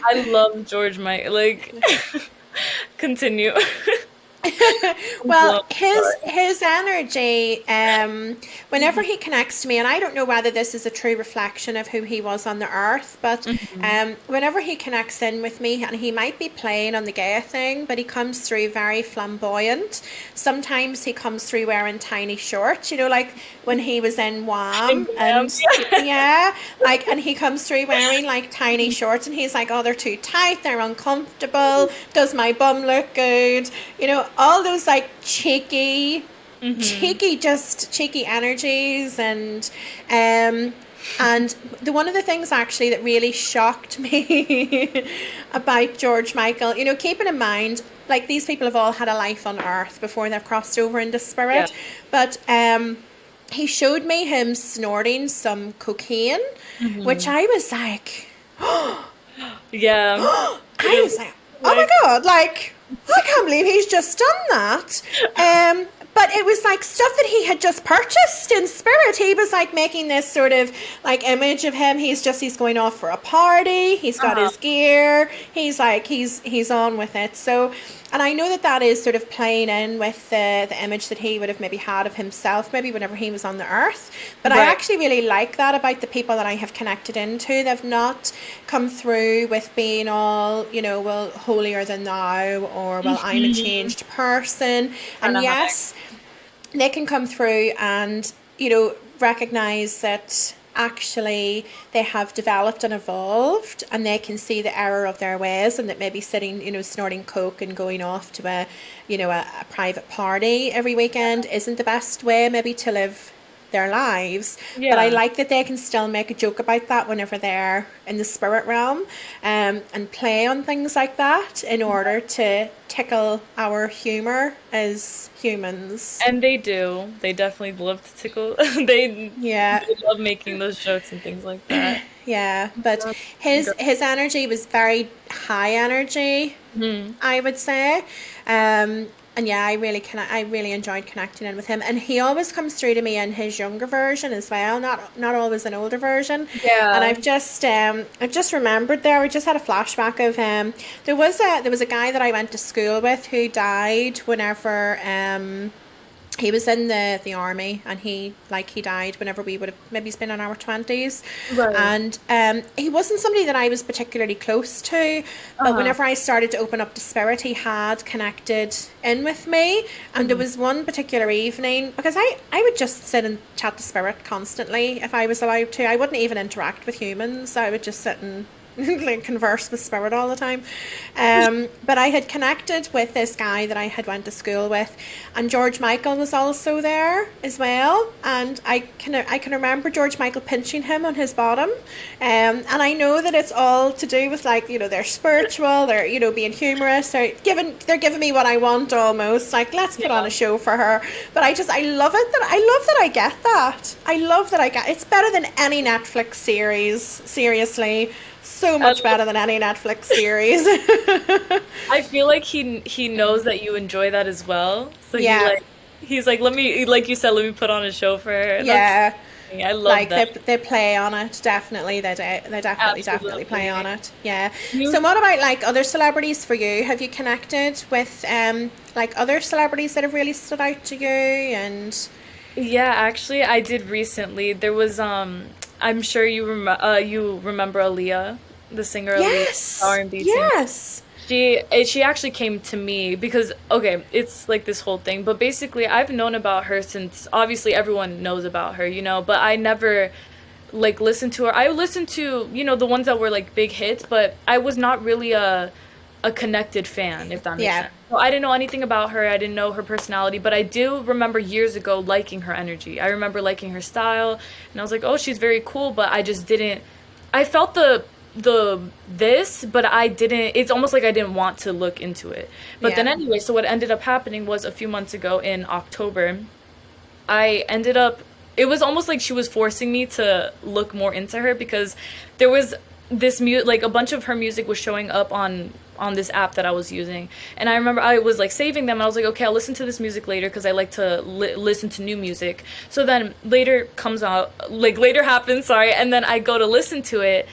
I love George Michael. Like, continue. I'm Well, blown. Sorry. his energy, whenever he connects to me, and I don't know whether this is a true reflection of who he was on the earth, but Mhm. whenever he connects in with me, and he might be playing on the Gaia thing, but he comes through very flamboyant. Sometimes he comes through wearing tiny shorts, you know, like when he was in And Wham, bam. and yeah, like, and he comes through wearing like tiny shorts, and he's like, oh, they're too tight, they're uncomfortable. Does my bum look good? You know, all those like hmm just cheeky energies, um and the one of the things actually that really shocked me about George Michael, you know, keeping in mind like these people have all had a life on earth before they've crossed over into Yeah. spirit, but he showed me him snorting some cocaine, which hmm I was like, Yeah. I Literally. was like, oh my Like, god, like I can't believe he's just done that. But it was like stuff that he had just purchased in spirit. He was like making this sort of like image of him. He's going off for a party. He's got uh-huh. his gear. He's like he's on with it. So, and I know that that is sort of playing in with the image that he would have maybe had of himself, maybe whenever he was on the earth. But I Right. actually really like that about the people that I have connected into. They've not come through with being all, you know, well, holier than thou, or well, I'm a hmm changed person. Trying And to hide. yes, they can come through and, you know, recognize that actually they have developed and evolved, and they can see the error of their ways, and that maybe sitting, you know, snorting coke and going off to a, you know, a private party every weekend isn't the best way maybe to live their lives. But I Yeah. like that they can still make a joke about that whenever they're in the spirit realm, and play on things like that in order to tickle our humor as humans. And they do. They definitely love to tickle. They Yeah. they love making those jokes and things like that. Yeah, but Girl. his energy was very high energy, Mhm. I would say. And yeah, I really enjoyed connecting in with him. And he always comes through to me in his younger version as well, not always an older version. And Yeah. I've just remembered there. We just had a flashback of there was a guy that I went to school with who died whenever he was in the army, and he died whenever we would have maybe been in our 20s. Right. And he wasn't somebody that I was particularly close to, but Uh-huh. whenever I started to open up to spirit, he had connected in with me. And there Mhm. was one particular evening, because I would just sit and chat to spirit constantly if I was allowed to. I wouldn't even interact with humans. I would just sit and like converse with spirit all the time. But I had connected with this guy that I had went to school with, and George Michael was also there as well. And I can remember George Michael pinching him on his bottom, and I know that it's all to do with, like, they're spiritual, they're, being humorous, they're giving me what I want, almost like, let's put on Yeah. a show for her. But I love it that I get that. I love that I get it's better than any Netflix series. Seriously, so I much better than any Netflix series. I feel like he knows that you enjoy that as well. So Yeah, he's like, let me, like you said, let me put on a show for her. That's yeah. I love Like that. they play on it, definitely. They definitely play on Absolutely. it. Yeah. So You what about, like, other celebrities for you? Have you connected with like other celebrities that have really stood out to you? And Yeah, actually I did recently. There was I'm sure you remember Aaliyah, the singer Aaliyah, yes, R&B singer. yes, She actually came to me because okay, it's like this whole thing, but basically I've known about her since obviously everyone knows about her, but I never like listened to her. I listened to, the ones that were like big hits, but I was not really a connected fan, if that makes yeah, sense. So I didn't know anything about her. I didn't know her personality, but I do remember years ago liking her energy. I remember liking her style, and I was like, "Oh, she's very cool," but I just didn't I felt the this, but I didn't it's almost like I didn't want to look into it. But then yeah, anyway, so what ended up happening was a few months ago in October, I ended up it was almost like she was forcing me to look more into her because there was this like a bunch of her music was showing up on this app that I was using. And I remember I was like saving them and I was like, okay, I'll listen to this music later because I like to listen to new music. So then later comes out, like later happens, sorry, and then I go to listen to it.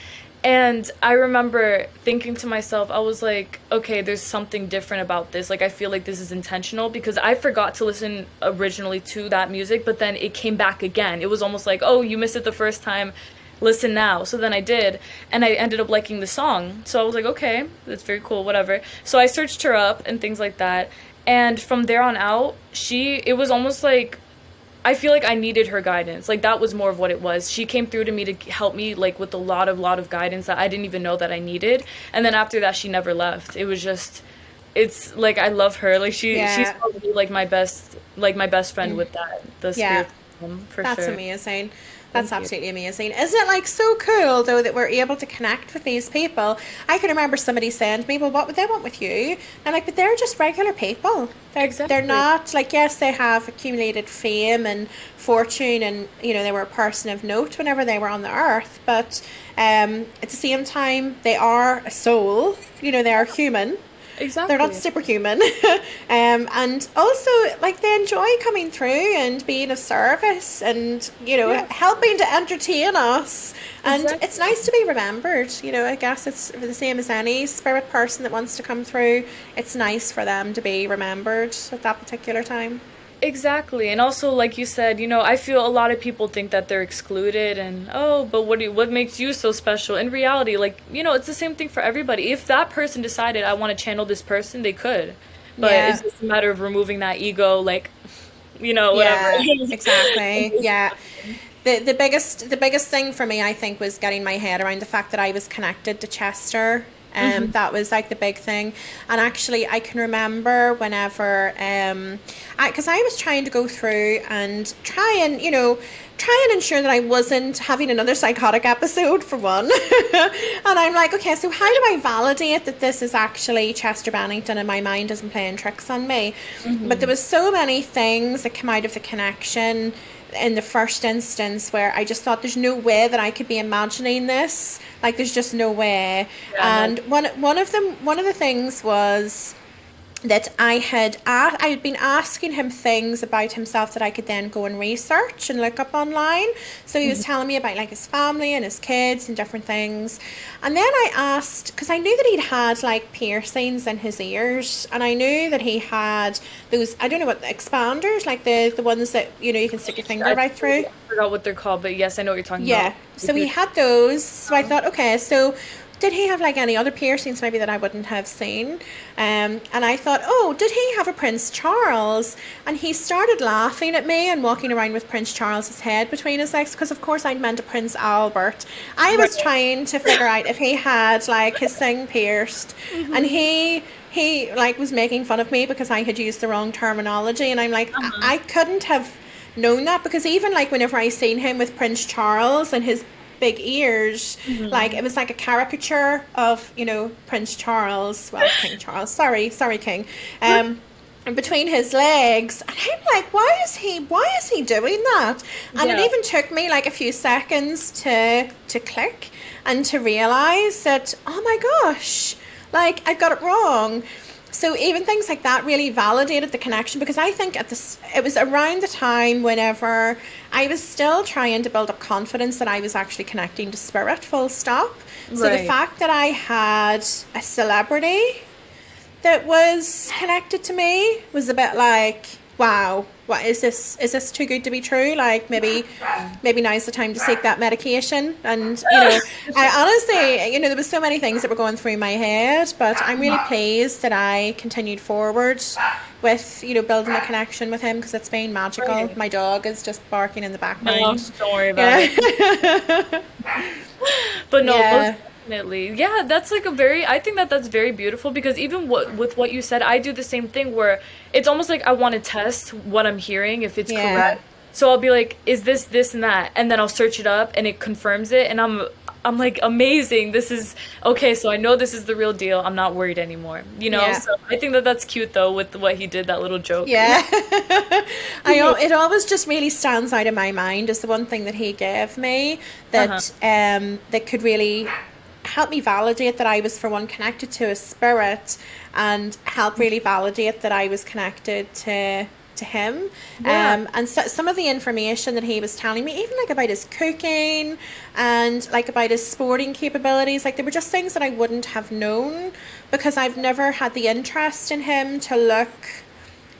And I remember thinking to myself, I was like, okay, there's something different about this. Like, I feel like this is intentional because I forgot to listen originally to that music, but then it came back again. It was almost like, oh, you missed it the first time. Listen now. So then I did, and I ended up liking the song. So I was like, okay, that's very cool, whatever. So I searched her up and things like that. And from there on out, it was almost like I feel like I needed her guidance. Like that was more of what it was. She came through to me to help me like with a lot of guidance that I didn't even know that I needed. And then after that she never left. It was just it's like I love her. Like she's yeah. probably like my best friend with that the Yeah. spiritual for That's sure. amazing. That's Thank you. absolutely amazing. Isn't it, like, so cool though that we're able to connect with these people? I can remember somebody saying to me, "Well, what would they want with you?" And like, but they're just regular people. They're Exactly. not like, yes, they have accumulated fame and fortune, and they were a person of note whenever they were on the earth. But at the same time, they are a soul. They are human. They're not Exactly. superhuman. And also, like, they enjoy coming through and being of service, and Yeah, helping to entertain us. And it's exactly. nice to be remembered. I guess it's the same as any spirit person that wants to come through. It's nice for them to be remembered at that particular time. Exactly. And also, like you said, I feel a lot of people think that they're excluded and, oh, but what makes you so special? In reality, like, it's the same thing for everybody. If that person decided I want to channel this person, they could. But it's Yeah. just a matter of removing that ego, like, whatever. Yeah, exactly. Yeah. The biggest thing for me, I think, was getting my head around the fact that I was connected to Chester Hmm. That was like the big thing. And actually, I can remember whenever, because I was trying to go through and try and ensure that I wasn't having another psychotic episode for one. And I'm like, okay, so how do I validate that this is actually Chester Bennington and my mind isn't playing tricks on me? But there Hmm. was so many things that came out of the connection in the first instance where I just thought there's no way that I could be imagining this. Like there's just no way. Yeah, no. And one of the things was that I had been asking him things about himself that I could then go and research and look up online. So he was Mhm. telling me about like his family and his kids and different things. And then I asked because I knew that he'd had like piercings in his ears, and I knew that he had those, I don't know what, expanders, like the ones that you can stick your finger I right through. forgot what they're called, but yes, I know what you're talking Yeah. about. So he had those. So I thought, okay, so did he have like any other piercings maybe that I wouldn't have seen? And I thought, oh, did he have a Prince Charles? And he started laughing at me and walking around with Prince Charles's head between his legs because, of course, I'd meant a Prince Albert. I Right. was trying to figure out if he had like his thing pierced, and Hmm. he like was making fun of me because I had used the wrong terminology, and I'm like, Uh-huh. I couldn't have known that because even like whenever I seen him with Prince Charles and his big ears, like Hmm. it was like a caricature of Prince Charles, well, King Charles, sorry King, and between his legs, and I'm like, why is he doing that? And it Yeah. even took me like a few seconds to click and to realize that, oh my gosh, like I got it wrong. So even things like that really validated the connection because I think it was around the time whenever I was still trying to build up confidence that I was actually connecting to spirit, full stop. So the Right. fact that I had a celebrity that was connected to me was a bit like, wow, what is this? Is this too good to be true? Like maybe now's the time to seek that medication. And I honestly, there was so many things that were going through my head, but I'm really pleased that I continued forward with building a connection with him because it's been magical. Right. My dog is just barking in the No, background. don't worry about Yeah. it. But no, most Yeah. definitely. Yeah, that's like a very, I think that that's very beautiful because even with what you said, I do the same thing where it's almost like I want to test what I'm hearing if it's Yeah. correct. So I'll be like, is this and that? And then I'll search it up and it confirms it and I'm like amazing. This is okay, so I know this is the real deal. I'm not worried anymore. Yeah. So I think that that's cute though with what he did, that little joke. Yeah. It always just really stands out in my mind as the one thing that he gave me Uh-huh. that could really help me validate that I was for one connected to a spirit and help really validate that I was connected to him. Yeah. And so, some of the information that he was telling me, even like about his cooking and like about his sporting capabilities, like they were just things that I wouldn't have known because I've never had the interest in him to look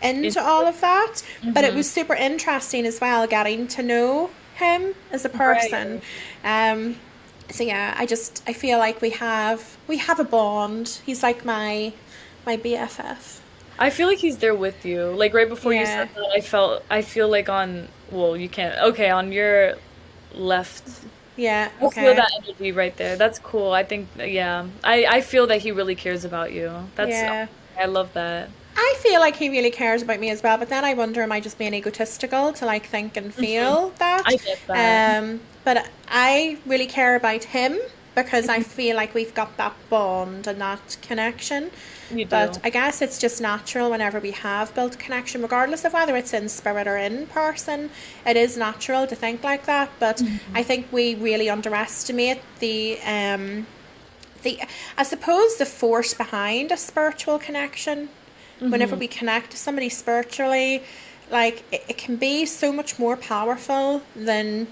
into all of that. But it Mm-hmm. was super interesting as well getting to know him as a person. Right. Um, so yeah, I feel like we have a bond. He's like my BFF. I feel like he's there with you. Like right before you said Yeah. that, I feel like well, you can't. Okay, on your left. Yeah. I feel Okay. that energy right there. That's cool. I think, yeah. I feel that he really cares about you. Yeah. I love that. I feel like he really cares about me as well, but then I wonder, am I just being egotistical to like think and Hmm. feel that? I get that. But I really care about him because I feel like we've got that bond and that connection. You But do. I guess it's just natural whenever we have built a connection, regardless of whether it's in spirit or in person. It is natural to think like that. But I think we really underestimate the I suppose the force behind a spiritual connection. Whenever Hmm. we connect to somebody spiritually, like it can be so much more powerful than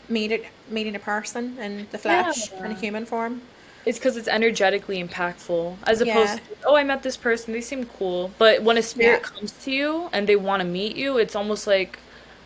meeting a person in the Yeah. flesh in a human form. It's because it's energetically impactful, as opposed Yeah, to, oh, I met this person, they seem cool. But when a yeah, spirit comes to you and they want to meet you, it's almost like,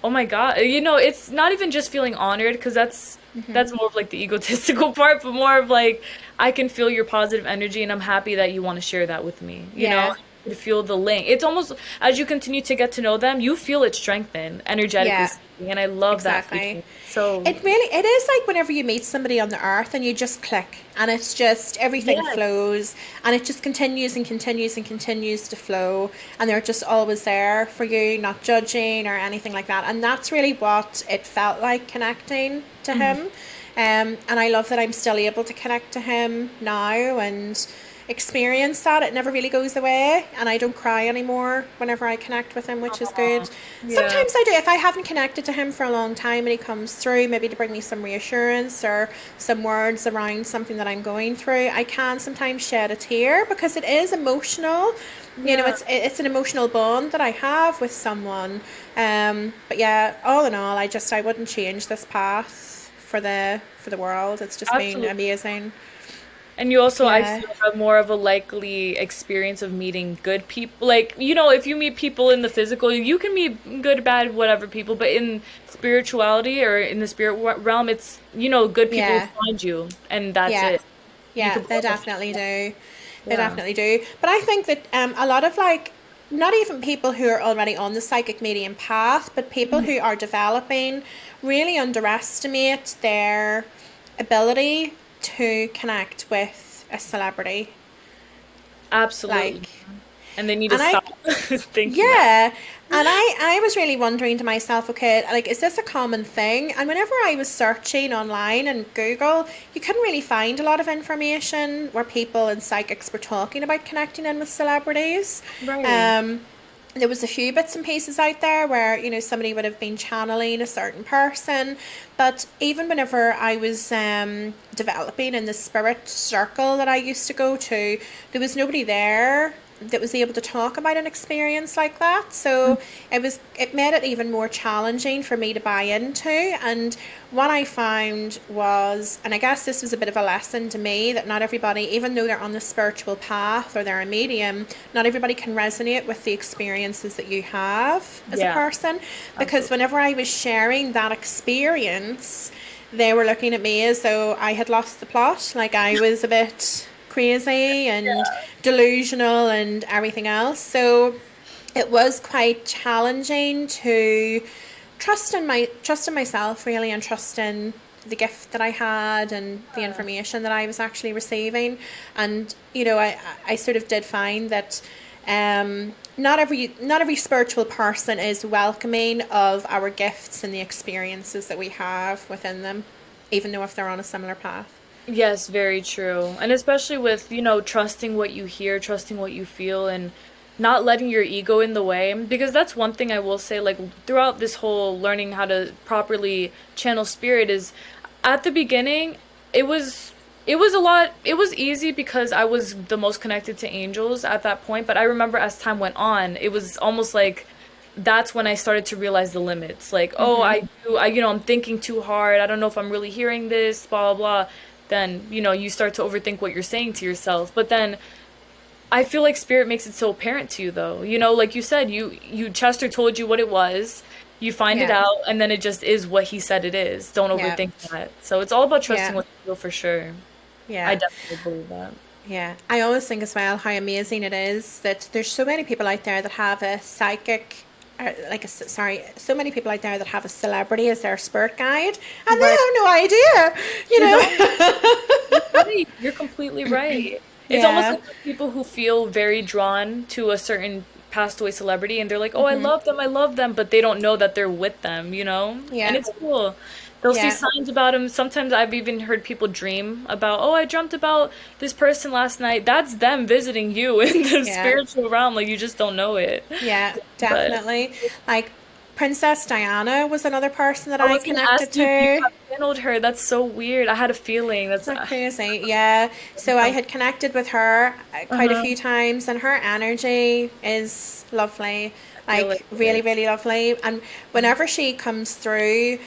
oh my God. It's not even just feeling honored, because that's more of like the egotistical part, but more of like, I can feel your positive energy and I'm happy that you want to share that with me, you yeah. know? could feel the link. It's almost as you continue to get to know them, you feel it strengthen, energetically Yeah, speaking, and I love that exactly. feeling. So, It is like whenever you meet somebody on the earth and you just click and it's just everything yes. flows and it just continues and continues and continues to flow and they're just always there for you, not judging or anything like that. And that's really what it felt like connecting to Mhm. him. And I love that I'm still able to connect to him now and experience that. It never really goes away, and I don't cry anymore whenever I connect with him, which is Aw. good. Yeah. Sometimes I do. If I haven't connected to him for a long time and he comes through, maybe to bring me some reassurance or some words around something that I'm going through, I can sometimes shed a tear because it is emotional. You know, Yeah. it's an emotional bond that I have with someone. But yeah, all in all, I wouldn't change this path for the world. It's just been Absolutely. amazing. And you also, I Yeah. feel, have more of a likely experience of meeting good people. Like, if you meet people in the physical, you can meet good, bad, whatever people, but in spirituality or in the spirit realm, it's, good people will Yeah. find you, and that's Yeah. it. You Yeah, could they blow up. definitely do. They Yeah. definitely do. But I think that a lot of like, not even people who are already on the psychic medium path, but people Mhm. who are developing really underestimate their ability to connect with a celebrity. Absolutely. Like, And they need to and I stop thinking that. Yeah. And I was really wondering to myself, okay, like, is this a common thing? And whenever I was searching online and Google, you couldn't really find a lot of information where people and psychics were talking about connecting in with celebrities. Right. Um, there was a few bits and pieces out there where, somebody would have been channeling a certain person. But even whenever I was developing in the spirit circle that I used to go to, there was nobody there that was able to talk about an experience like that. So it made it even more challenging for me to buy into. And what I found was, and I guess this was a bit of a lesson to me, that not everybody, even though they're on the spiritual path or they're a medium, not everybody can resonate with the experiences that you have as a Yeah, person. Because absolutely. whenever I was sharing that experience, they were looking at me as though I had lost the plot, like I was a bit crazy and delusional and everything else. So it was quite challenging to trust in myself really, and trust in the gift that I had and the information that I was actually receiving. And I sort of did find that not every spiritual person is welcoming of our gifts and the experiences that we have within them, even though if they're on a similar path. Yes, very true. And especially with, trusting what you hear, trusting what you feel, and not letting your ego in the way. Because that's one thing I will say, like, throughout this whole learning how to properly channel spirit is at the beginning, it was it was easy because I was the most connected to angels at that point. But I remember as time went on, it was almost like that's when I started to realize the limits. Like, oh, I'm thinking too hard. I don't know if I'm really hearing this, blah, blah, blah. Then, you start to overthink what you're saying to yourself. But then I feel like spirit makes it so apparent to you though. Like you said, Chester told you what it was. You find it Yeah. out and then it just is what he said it is. Don't Yeah. overthink that. So it's all about trusting Yeah. what you feel for sure. I Yeah. definitely believe that. Yeah, I always think as well how amazing it is that there's so many people out there that have a psychic, sorry, so many people out there that have a celebrity as their spirit guide, and they Right. have no idea, you They don't. know. You're right. You're completely right. It's almost Yeah. like those people who feel very drawn to a certain passed away celebrity and they're like, "Oh, I love them," but they don't know that they're with them. And Yeah. it's cool. They'll see Yeah. signs about them. Sometimes I've even heard people dream about, "Oh, I dreamt about this person last night." That's them visiting you in the Yeah. spiritual realm. Like you just don't know it. Yeah, But definitely. Like Princess Diana was another person that I I was gonna connected ask you if you to. have channeled her. That's so weird. I had a feeling. Isn't that crazy? Yeah. So I had connected with her quite a Uh-huh. few times, and her energy is lovely. Feel like like really, it. really lovely. And whenever she comes through,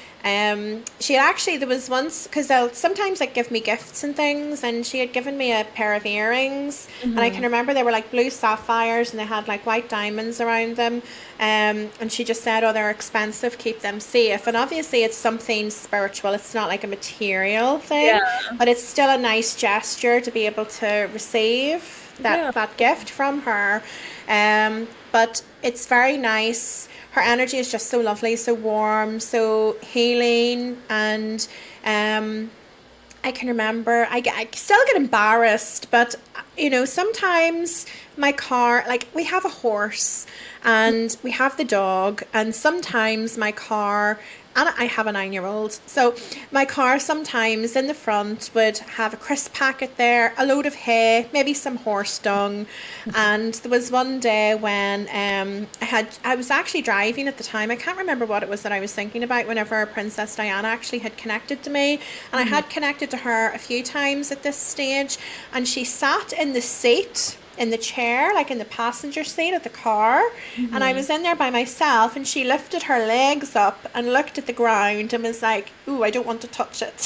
she actually, there was once, because they'll sometimes like give me gifts and things, and she had given me a pair of earrings, and I can Hmm. remember they were like blue sapphires and they had like white diamonds around them. And she just said, "Oh, they're expensive, keep them safe." And obviously, it's something spiritual. It's not like a material Yeah. thing, but it's still a nice gesture to be able to receive Yeah. that gift from her. But it's very nice. Her energy is just so lovely, so warm, so healing, and um, I can remember I still get embarrassed, but sometimes my car, like we have a horse and we have the dog, and sometimes my car, and I have a 9-year old, so my car sometimes in the front would have a crisp packet there, a load of hay, maybe some horse dung. And there was one day when I was actually driving at the time. I can't remember what it was that I was thinking about whenever Princess Diana actually had connected to me. And I Mhm. had connected to her a few times at this stage. And she sat in the seat, in the chair, like in the passenger seat of the car. And I Mhm. was in there by myself, and she lifted her legs up and looked at the ground and was like, "Ooh, I don't want to touch it."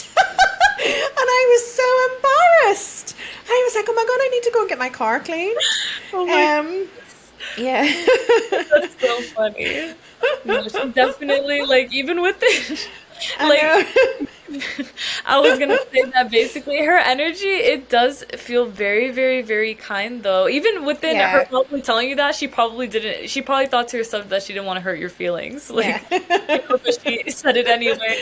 And I was so embarrassed. I was like, "Oh my God, I need to go and get my car cleaned." Oh my Um, yeah. That's so funny. No, she definitely like even with it, I like know. I was gonna say that basically her energy, it does feel very, very, very kind though. Even within her Yeah. probably telling you that, she probably didn't. She probably thought to herself that she didn't want to hurt your feelings. Yeah. But she said it anyway.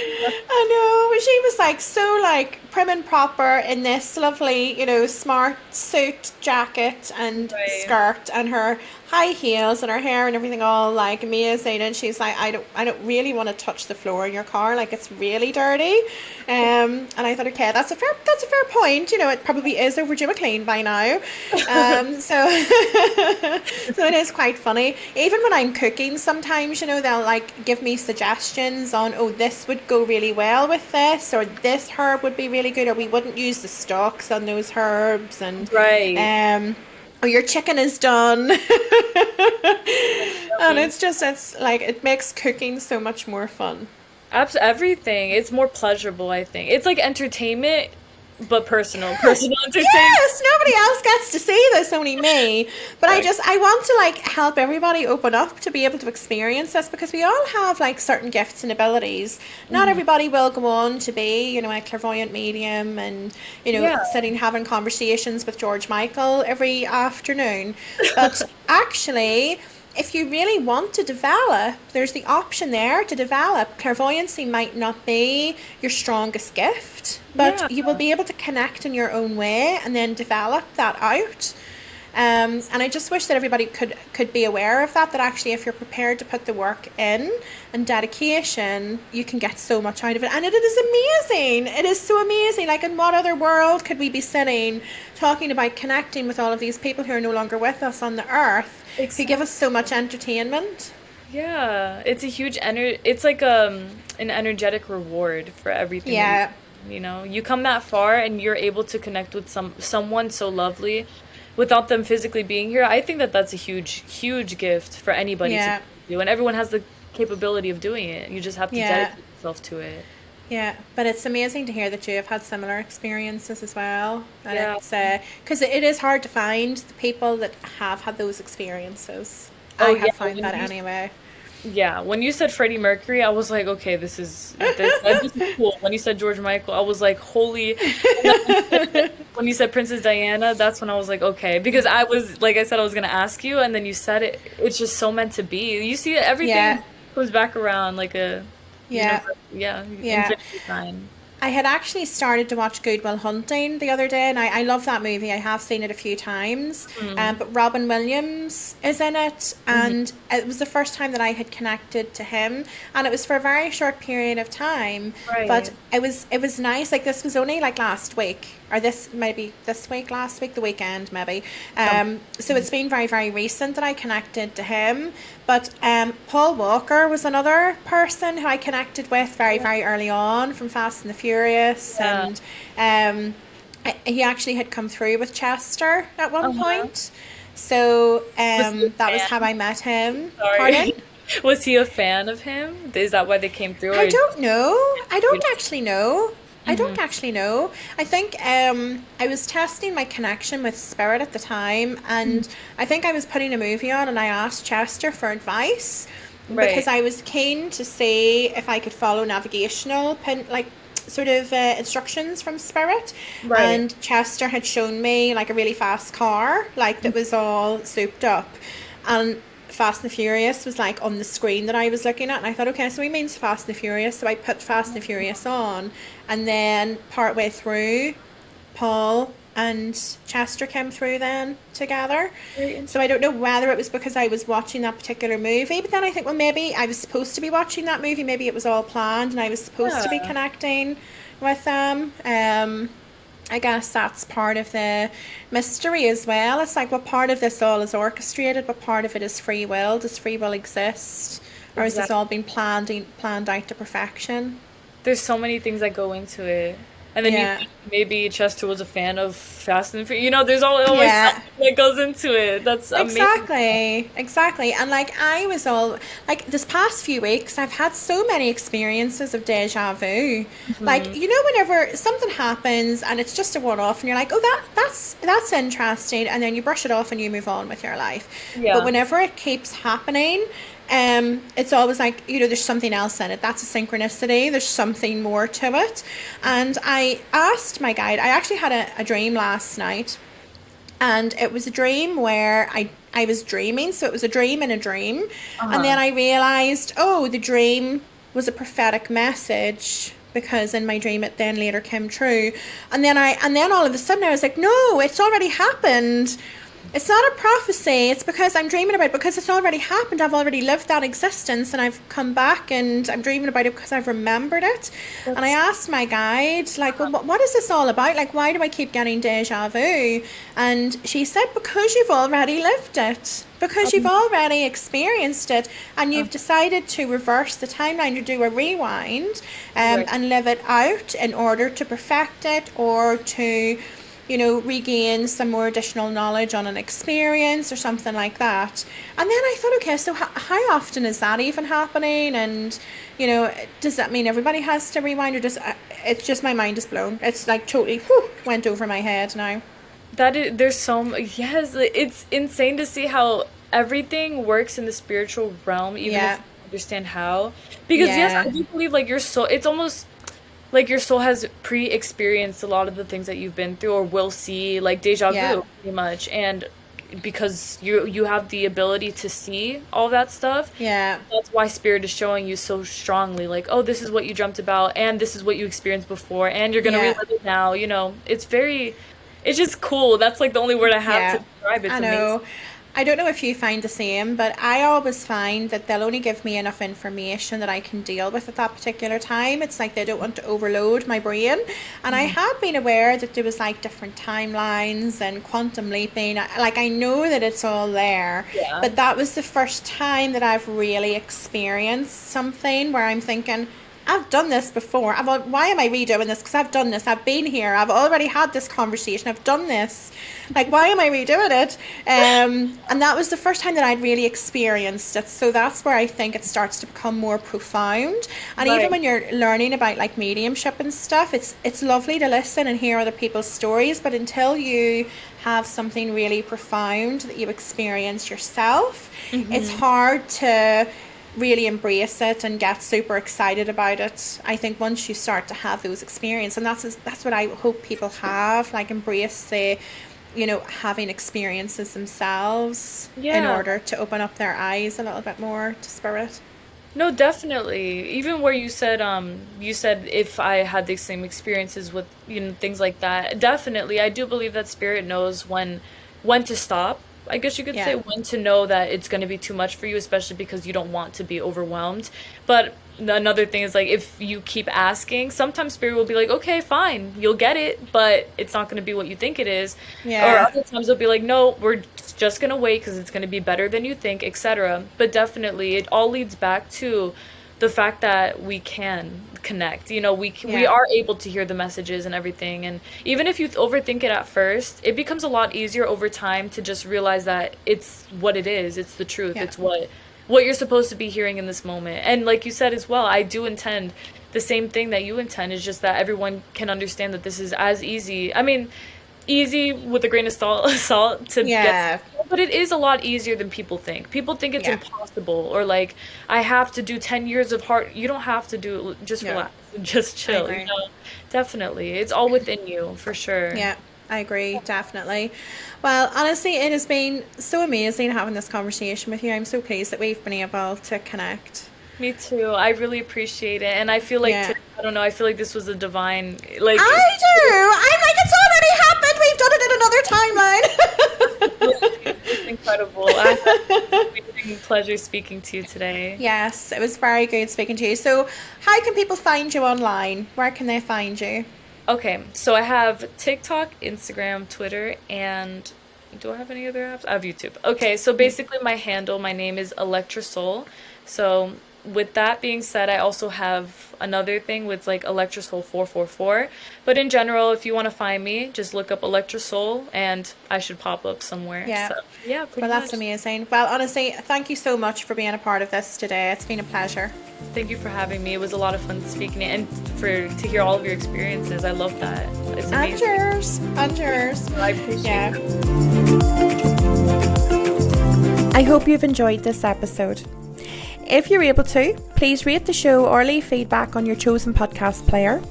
I know. She was like so like prim and proper in this lovely, smart suit, jacket and Right. skirt, and her high heels and her hair and everything all like amazing. And she's like, I don't really want to touch the floor in your car. Like it's really dirty. And I thought, okay, that's a fair point. It probably is overdue a clean by now. So so it is quite funny. Even when I'm cooking, sometimes they'll like give me suggestions on, oh, this would go really well with this, or this herb would be really good, or we wouldn't use the stalks on those herbs, and Right. or your chicken is done. And Definitely. it's like it makes cooking so much more fun. Everything. It's more pleasurable, I think. It's like entertainment, but personal. Personal entertainment. Yes, nobody else gets to see this, only me. But Right. I want to like help everybody open up to be able to experience this, because we all have like certain gifts and abilities. Not Hmm. everybody will go on to be, a clairvoyant medium and, Yeah. sitting having conversations with George Michael every afternoon. But actually, if you really want to develop, there's the option there to develop. Clairvoyancy might not be your strongest gift, but Yeah. you will be able to connect in your own way and then develop that out. And I just wish that everybody could be aware of that. That actually, if you're prepared to put the work in and dedication, you can get so much out of it. And it is amazing. It is so amazing. Like, in what other world could we be sitting talking about connecting with all of these people who are no longer with us on the earth, who give us Exactly. so much entertainment? Yeah. It's a huge it's like an energetic reward for everything that Yeah, you know. You come that far and you're able to connect with someone so lovely without them physically being here. I think that that's a huge, huge gift for anybody to yeah, do. And everyone has the capability of doing it. You just have to yeah. dedicate yourself to it. Yeah, but it's amazing to hear that you have had similar experiences as well. And Yeah. it's because it is hard to find the people that have had those experiences. I Oh yeah, have found that anyway. when you said Freddie Mercury, I was like, okay, this is cool. When you said George Michael, I was like, holy. And then when you said Princess Diana, that's when I was like, okay, because I was like I said I was gonna ask you, and then you said it. It's just so meant to be. You see, Yeah, everything comes back around like a yeah, universe, yeah, yeah. infinity sign. I had actually started to watch Good Will Hunting the other day, and I love that movie. I have seen it a few times. Mm, But Robin Williams is in it, hmm. and it was the first time that I had connected to him, and it was for a very short period of time. But Right. it was nice. Like, this was only like last week, or this maybe this week, last week, the weekend maybe. Um, So it's been very, very recent that I connected to him. But Paul Walker was another person who I connected with very, very early on from Fast and the Furious. yeah. And he actually had come through with Chester at one Uh-huh. point. So Was he a that was how fan? I met him. Pardon? Sorry. Was he a fan of him? Is that why they came through, I or don't know. I you don't don't? actually know. I Hmm. don't actually know. I think I was testing my connection with spirit at the time, and I think I was putting a movie on, and I asked Chester for advice because Right. I was keen to see if I could follow navigational like sort of instructions from spirit. Right. And Chester had shown me like a really fast car, like that was all souped up, and Fast and Furious was like on the screen that I was looking at, and I thought, okay, so he means Fast and Furious, so I put Fast and Furious on, and then partway through, Paul and Chester came through then together. Very So I interesting. don't know whether it was because I was watching that particular movie, but then I think, well, maybe I was supposed to be watching that movie. Maybe it was all planned, and I was supposed to be Yeah. connecting with them. I guess that's part of the mystery as well. It's like, what part of this all is orchestrated, what part of it is free will? Does free will exist, or has this Exactly. all been planned out to perfection? There's so many things that go into it. And then you Yeah. think maybe Chester was a fan of Fast and Furious. You know, there's always Yeah. something that goes into it. That's amazing. Exactly, exactly. And like I was all like this past few weeks, I've had so many experiences of deja vu. Like, Hmm. you know, whenever something happens and it's just a one off and you're like, oh that's interesting, and then you brush it off and you move on with your life. But Yeah. whenever it keeps happening, it's always like, you know, there's something else in it. That's a synchronicity. There's something more to it. And I asked my guide, I actually had a dream last night, and it was a dream where I was dreaming, so it was a dream in a dream, and then Uh-huh. I realized, oh, the dream was a prophetic message because in my dream it then later came true, and then all of a sudden I was like, no, it's already happened. It's not a prophecy. It's because I'm dreaming about it because it's already happened. I've already lived that existence, and I've come back and I'm dreaming about it because I've remembered it. And I That's asked my guide, like, well, what is this all about? Like, why do I keep getting deja vu? And she said, because you've already lived it. Because you've um, already experienced it, and uh, you've decided to reverse the timeline, to do a rewind, right. and live it out in order to perfect it, or to, you know, regain some more additional knowledge on an experience or something like that. And then I thought, okay, so how often is that even happening? And, you know, does that mean everybody has to rewind, or does it's just my mind is blown? It's like totally went over my head now. That is, there's yes, it's insane to see how everything works in the spiritual realm, even if Yeah, you don't understand how. Because yes, yeah, I do believe like your soul, it's almost like your soul has pre-experienced a lot of the things that you've been through or will see, like deja yeah, vu, pretty much. And because you have the ability to see all that stuff, yeah, that's why spirit is showing you so strongly, like, oh, this is what you dreamt about, and this is what you experienced before, and you're gonna yeah. relive it now. It's just cool. That's like the only word I have to Yeah, describe it. It's I amazing. know. I don't know if you find the same, but I always find that they'll only give me enough information that I can deal with at that particular time. It's like they don't want to overload my brain. And I Mhm. had been aware that there was like different timelines and quantum leaping. Like I know that it's all there, Yeah. but that was the first time that I've really experienced something where I'm thinking, I've done this before. Why am I redoing this? Because I've done this. I've been here. I've already had this conversation. I've done this. Like, why am I redoing it? And that was the first time that I'd really experienced it. So that's where I think it starts to become more profound. And even Right. when you're learning about like mediumship and stuff, it's lovely to listen and hear other people's stories. But until you have something really profound that you experience yourself, it's Hmm. hard to really embrace it and get super excited about it. I think once you start to have those experiences, and that's what I hope people have, like embrace the, you know, having experiences themselves in Yeah. order to open up their eyes a little bit more to spirit. No, definitely. Even where you said if I had the same experiences with, things like that. Definitely. I do believe that spirit knows when to stop. I guess you could say Yeah, when to know that it's going to be too much for you, especially because you don't want to be overwhelmed. But another thing is like if you keep asking, sometimes spirit will be like, "Okay, fine. You'll get it, but it's not going to be what you think it is." Or yeah, other times they'll be like, "No, we're just gonna wait because it's gonna be better than you think, etc." But definitely, it all leads back to the fact that we can connect, we Yeah. are able to hear the messages and everything. And even if you overthink it at first, it becomes a lot easier over time to just realize that it's what it is. It's the truth. Yeah. It's what you're supposed to be hearing in this moment. And like you said as well, I do intend the same thing that you intend, is just that everyone can understand that this is as easy. I mean, easy with a grain of salt to Yeah. get, but it is a lot easier than people think. People think it's Yeah. impossible, or like I have to do 10 years of hard. You don't have to do it. Just No. relax and just chill. agree. Definitely, it's all within you for sure. Yeah, I agree, definitely. Well, honestly, it has been so amazing having this conversation with you. I'm so pleased that we've been able to connect. Me too. I really appreciate it, and I feel like Yeah. I don't know. I feel like this was a divine, like, I do! I'm like, it's already happened! We've done it in another timeline! it's incredible. I had an amazing pleasure speaking to you today. Yes, it was very good speaking to you. So, how can people find you online? Where can they find you? Okay, so I have TikTok, Instagram, Twitter, and do I have any other apps? I have YouTube. Okay, so basically my name is Electrasoul. So with that being said, I also have another thing with like Electrasoul 444. But in general, if you want to find me, just look up Electrasoul and I should pop up somewhere. Yeah. So, yeah, pretty Well, that's much. amazing. Well, honestly, thank you so much for being a part of this today. It's been a pleasure. Thank you for having me. It was a lot of fun speaking and to hear all of your experiences. I love that. It's And amazing. yours. And yours. I appreciate Yeah. it. I hope you've enjoyed this episode. If you're able to, please rate the show or leave feedback on your chosen podcast player.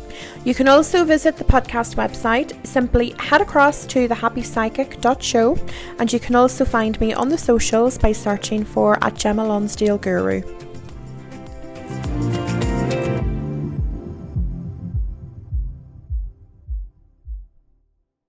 You can also visit the podcast website. Simply head across to thehappypsychic.show, and you can also find me on the socials by searching for @Gemma Lonsdale Guru.